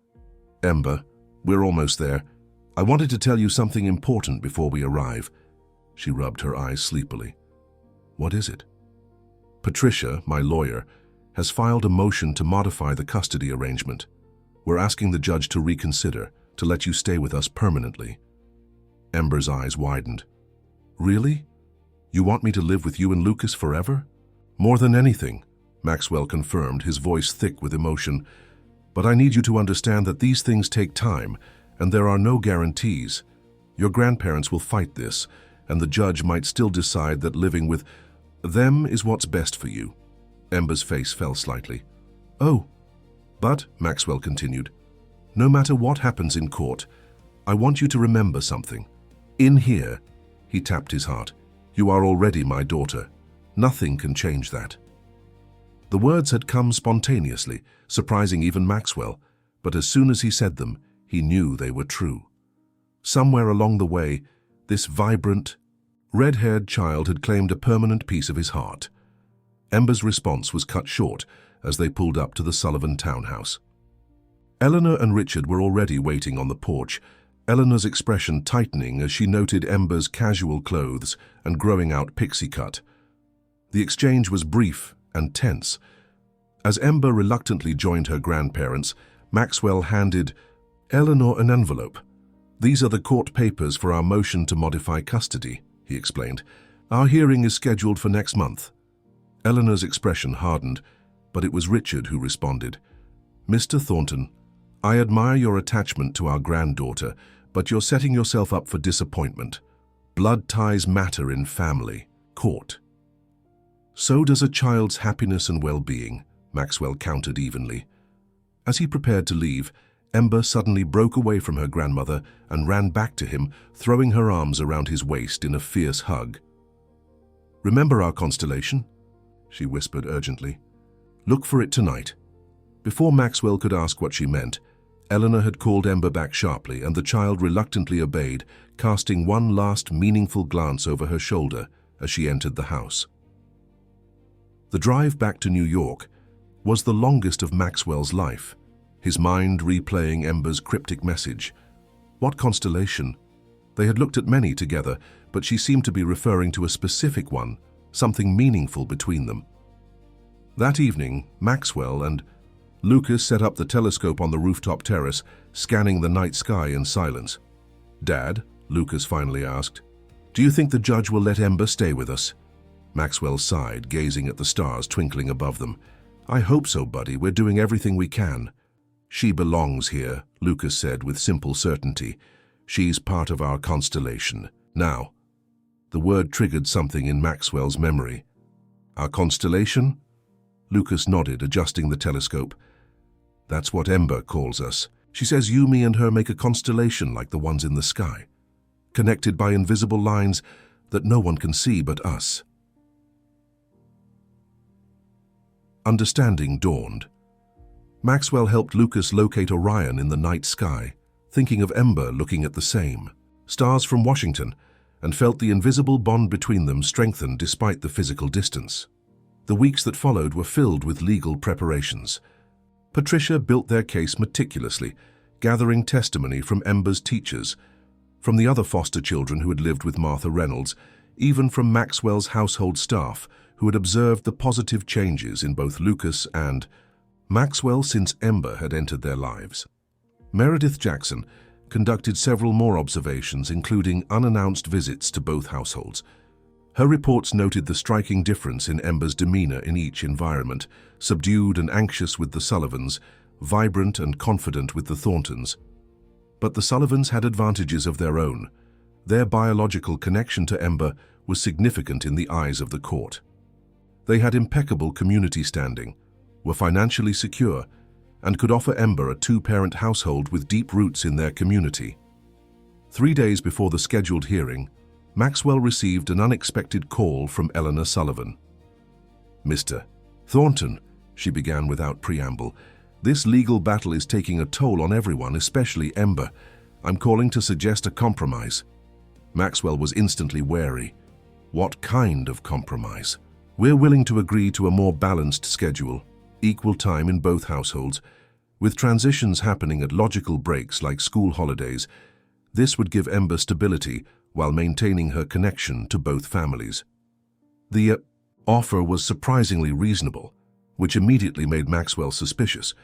S1: "Ember, we're almost there. I wanted to tell you something important before we arrive." She rubbed her eyes sleepily. "What is it?" "Patricia, my lawyer, has filed a motion to modify the custody arrangement. We're asking the judge to reconsider, to let you stay with us permanently." Ember's eyes widened. "Really? You want me to live with you and Lucas forever?" "More than anything," Maxwell confirmed, his voice thick with emotion. "But I need you to understand that these things take time, and there are no guarantees. Your grandparents will fight this, and the judge might still decide that living with them is what's best for you." Ember's face fell slightly. "Oh, but," Maxwell continued, "no matter what happens in court, I want you to remember something. In here," he tapped his heart, "you are already my daughter. Nothing can change that." The words had come spontaneously, surprising even Maxwell, but as soon as he said them, he knew they were true. Somewhere along the way, this vibrant, red-haired child had claimed a permanent piece of his heart. Ember's response was cut short as they pulled up to the Sullivan townhouse. Eleanor and Richard were already waiting on the porch, Eleanor's expression tightening as she noted Ember's casual clothes and growing-out pixie cut. The exchange was brief and tense. As Ember reluctantly joined her grandparents, Maxwell handed Eleanor an envelope. "These are the court papers for our motion to modify custody," he explained. "Our hearing is scheduled for next month." Eleanor's expression hardened, but it was Richard who responded. "Mr. Thornton, I admire your attachment to our granddaughter, but you're setting yourself up for disappointment. Blood ties matter in family court." "So does a child's happiness and well-being," Maxwell countered evenly. As he prepared to leave, Ember suddenly broke away from her grandmother and ran back to him, throwing her arms around his waist in a fierce hug. "Remember our constellation?" she whispered urgently. "Look for it tonight." Before Maxwell could ask what she meant, Eleanor had called Ember back sharply, and the child reluctantly obeyed, casting one last meaningful glance over her shoulder as she entered the house. The drive back to New York was the longest of Maxwell's life, his mind replaying Ember's cryptic message. What constellation? They had looked at many together, but she seemed to be referring to a specific one, something meaningful between them. That evening, Maxwell and Lucas set up the telescope on the rooftop terrace, scanning the night sky in silence. "Dad," Lucas finally asked, "do you think the judge will let Ember stay with us?" Maxwell sighed, gazing at the stars twinkling above them. "I hope so, buddy. We're doing everything we can." "She belongs here," Lucas said with simple certainty. "She's part of our constellation. Now." The word triggered something in Maxwell's memory. "Our constellation?" Lucas nodded, adjusting the telescope. "That's what Ember calls us. She says you, me, and her make a constellation like the ones in the sky, connected by invisible lines that no one can see but us." Understanding dawned. Maxwell helped Lucas locate Orion in the night sky, thinking of Ember looking at the same stars from Washington, and felt the invisible bond between them strengthen despite the physical distance. The weeks that followed were filled with legal preparations. Patricia built their case meticulously, gathering testimony from Ember's teachers, from the other foster children who had lived with Martha Reynolds, even from Maxwell's household staff, who had observed the positive changes in both Lucas and Maxwell since Ember had entered their lives. Meredith Jackson conducted several more observations, including unannounced visits to both households. Her reports noted the striking difference in Ember's demeanor in each environment, subdued and anxious with the Sullivans, vibrant and confident with the Thorntons. But the Sullivans had advantages of their own. Their biological connection to Ember was significant in the eyes of the court. They had impeccable community standing, were financially secure, and could offer Ember a two-parent household with deep roots in their community. 3 days before the scheduled hearing, Maxwell received an unexpected call from Eleanor Sullivan. "Mr. Thornton," she began without preamble, "this legal battle is taking a toll on everyone, especially Ember. I'm calling to suggest a compromise." Maxwell was instantly wary. What kind of compromise? "We're willing to agree to a more balanced schedule, equal time in both households, with transitions happening at logical breaks like school holidays. This would give Ember stability while maintaining her connection to both families." The offer was surprisingly reasonable, which immediately made Maxwell suspicious.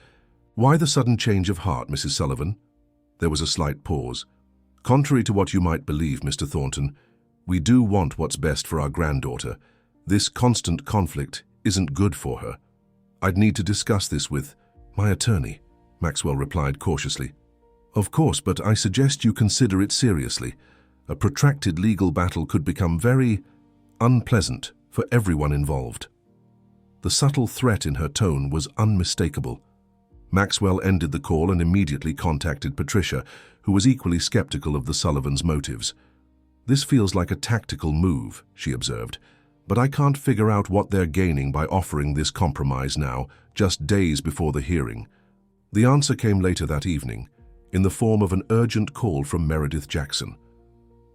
S1: "Why the sudden change of heart, Mrs. Sullivan?" There was a slight pause. "Contrary to what you might believe, Mr. Thornton, we do want what's best for our granddaughter. This constant conflict isn't good for her. I'd need to discuss this with my attorney," Maxwell replied cautiously. "Of course, but I suggest you consider it seriously. A protracted legal battle could become very unpleasant for everyone involved." The subtle threat in her tone was unmistakable. Maxwell ended the call and immediately contacted Patricia, who was equally skeptical of the Sullivans' motives. "This feels like a tactical move," she observed, "but I can't figure out what they're gaining by offering this compromise now, just days before the hearing." The answer came later that evening, in the form of an urgent call from Meredith Jackson.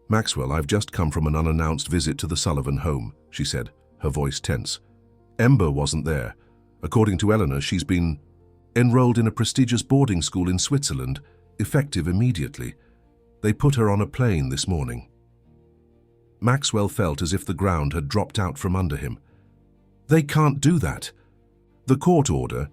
S1: "Maxwell, I've just come from an unannounced visit to the Sullivan home," she said, her voice tense. "Ember wasn't there. According to Eleanor, she's been enrolled in a prestigious boarding school in Switzerland, effective immediately. They put her on a plane this morning." Maxwell felt as if the ground had dropped out from under him. "They can't do that. The court order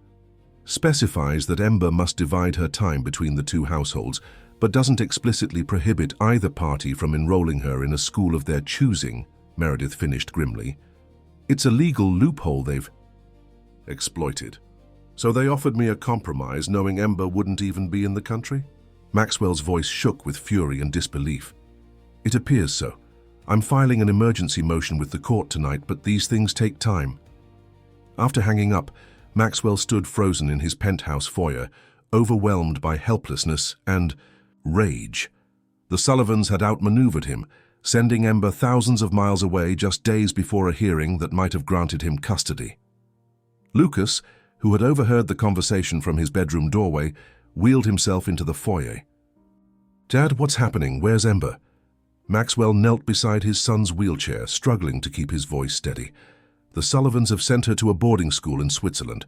S1: specifies that Ember must divide her time between the two households, but doesn't explicitly prohibit either party from enrolling her in a school of their choosing," Meredith finished grimly. "It's a legal loophole they've exploited. So they offered me a compromise knowing Ember wouldn't even be in the country?" Maxwell's voice shook with fury and disbelief. "It appears so. I'm filing an emergency motion with the court tonight, but these things take time." After hanging up, Maxwell stood frozen in his penthouse foyer, overwhelmed by helplessness and rage. The Sullivans had outmaneuvered him, sending Ember thousands of miles away just days before a hearing that might have granted him custody. Lucas, who had overheard the conversation from his bedroom doorway, wheeled himself into the foyer. "Dad, what's happening? Where's Ember?" Maxwell knelt beside his son's wheelchair, struggling to keep his voice steady. "The Sullivans have sent her to a boarding school in Switzerland.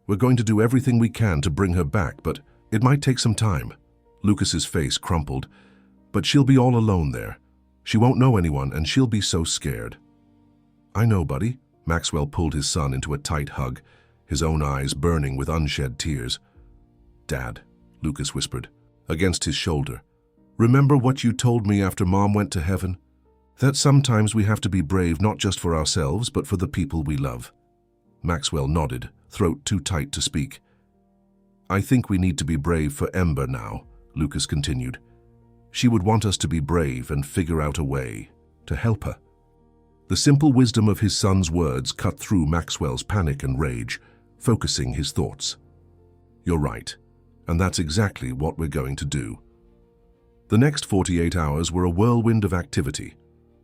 S1: We're going to do everything we can to bring her back, but it might take some time." Lucas's face crumpled. "But she'll be all alone there. She won't know anyone, and she'll be so scared." "I know, buddy." Maxwell pulled his son into a tight hug, his own eyes burning with unshed tears. "Dad," Lucas whispered, against his shoulder, "remember what you told me after Mom went to heaven? That sometimes we have to be brave not just for ourselves, but for the people we love." Maxwell nodded, throat too tight to speak. "I think we need to be brave for Ember now," Lucas continued. "She would want us to be brave and figure out a way to help her." The simple wisdom of his son's words cut through Maxwell's panic and rage, focusing his thoughts. "You're right, and that's exactly what we're going to do." The next 48 hours were a whirlwind of activity.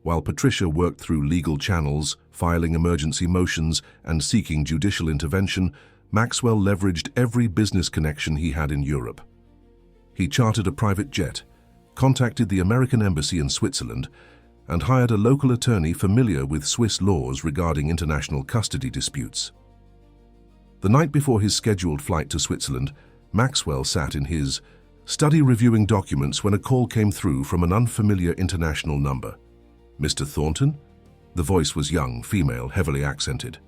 S1: While Patricia worked through legal channels, filing emergency motions, and seeking judicial intervention, Maxwell leveraged every business connection he had in Europe. He chartered a private jet, contacted the American embassy in Switzerland, and hired a local attorney familiar with Swiss laws regarding international custody disputes. The night before his scheduled flight to Switzerland, Maxwell sat in his study reviewing documents when a call came through from an unfamiliar international number. "Mr. Thornton?" The voice was young, female, heavily accented.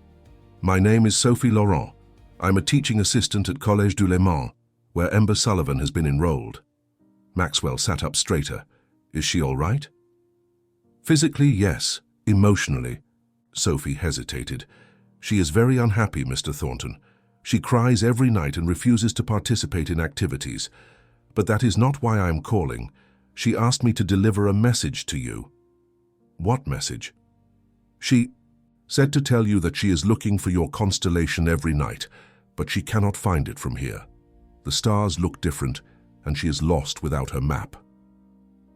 S1: "My name is Sophie Laurent. I'm a teaching assistant at Collège du Le Mans, where Ember Sullivan has been enrolled." Maxwell sat up straighter. "Is she all right?" "Physically, yes. Emotionally." Sophie hesitated. "She is very unhappy, Mr. Thornton. She cries every night and refuses to participate in activities. But that is not why I am calling. She asked me to deliver a message to you." "What message?" "She said to tell you that she is looking for your constellation every night, but she cannot find it from here. The stars look different, and she is lost without her map."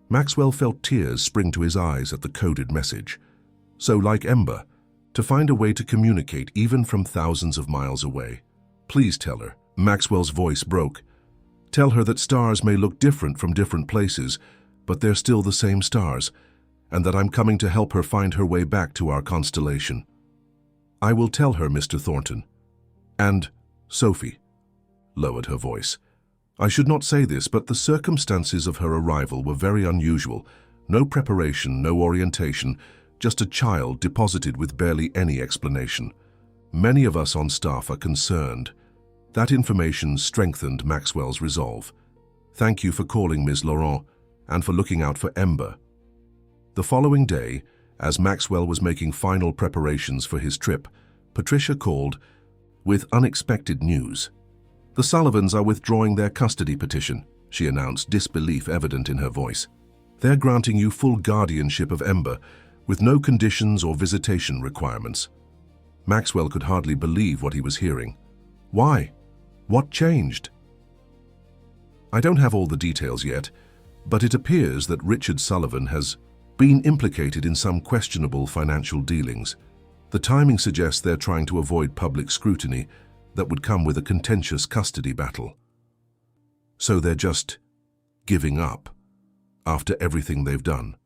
S1: Maxwell felt tears spring to his eyes at the coded message. So, like Ember, to find a way to communicate even from thousands of miles away. "Please tell her," Maxwell's voice broke. "Tell her that stars may look different from different places, but they're still the same stars, and that I'm coming to help her find her way back to our constellation." "I will tell her, Mr. Thornton." "And Sophie," lowered her voice. "I should not say this, but the circumstances of her arrival were very unusual. No preparation, no orientation, just a child deposited with barely any explanation. Many of us on staff are concerned." That information strengthened Maxwell's resolve. "Thank you for calling, Ms. Laurent, and for looking out for Ember." The following day, as Maxwell was making final preparations for his trip, Patricia called with unexpected news. "The Sullivans are withdrawing their custody petition," she announced, disbelief evident in her voice. "They're granting you full guardianship of Ember, with no conditions or visitation requirements." Maxwell could hardly believe what he was hearing. "Why? What changed?" "I don't have all the details yet, but it appears that Richard Sullivan has been implicated in some questionable financial dealings. The timing suggests they're trying to avoid public scrutiny that would come with a contentious custody battle. So they're just giving up after everything they've done.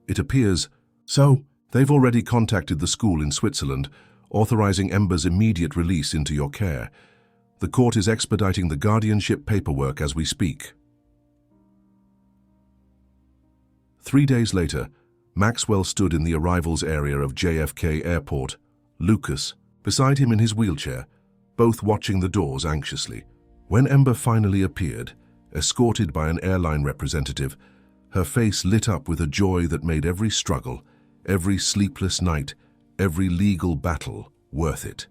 S1: It appears so. They've already contacted the school in Switzerland, authorizing Ember's immediate release into your care. The court is expediting the guardianship paperwork as we speak." 3 days later, Maxwell stood in the arrivals area of JFK Airport, Lucas beside him in his wheelchair, both watching the doors anxiously. When Ember finally appeared, escorted by an airline representative, her face lit up with a joy that made every struggle, every sleepless night, every legal battle worth it.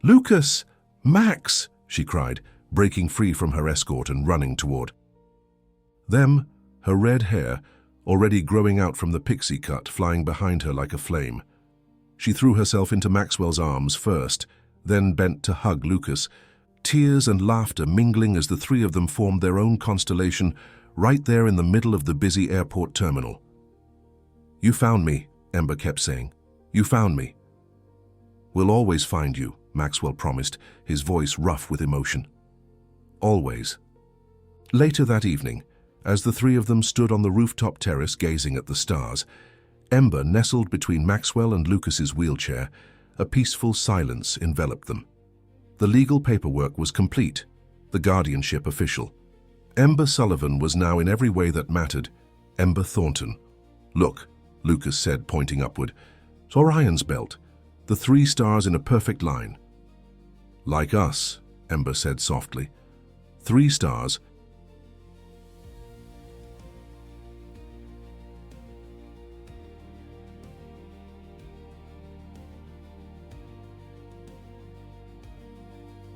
S1: "Lucas! Max!" she cried, breaking free from her escort and running toward them, her red hair, already growing out from the pixie cut, flying behind her like a flame. She threw herself into Maxwell's arms first, then bent to hug Lucas, tears and laughter mingling as the three of them formed their own constellation right there in the middle of the busy airport terminal. "You found me," Ember kept saying. "You found me." "We'll always find you," Maxwell promised, his voice rough with emotion. "Always." Later that evening, as the three of them stood on the rooftop terrace gazing at the stars, Ember nestled between Maxwell and Lucas's wheelchair. A peaceful silence enveloped them. The legal paperwork was complete, the guardianship official. Ember Sullivan was now in every way that mattered, Ember Thornton. "Look," Lucas said, pointing upward. "It's Orion's belt, the 3 stars in a perfect line." "Like us," Ember said softly. 3 stars,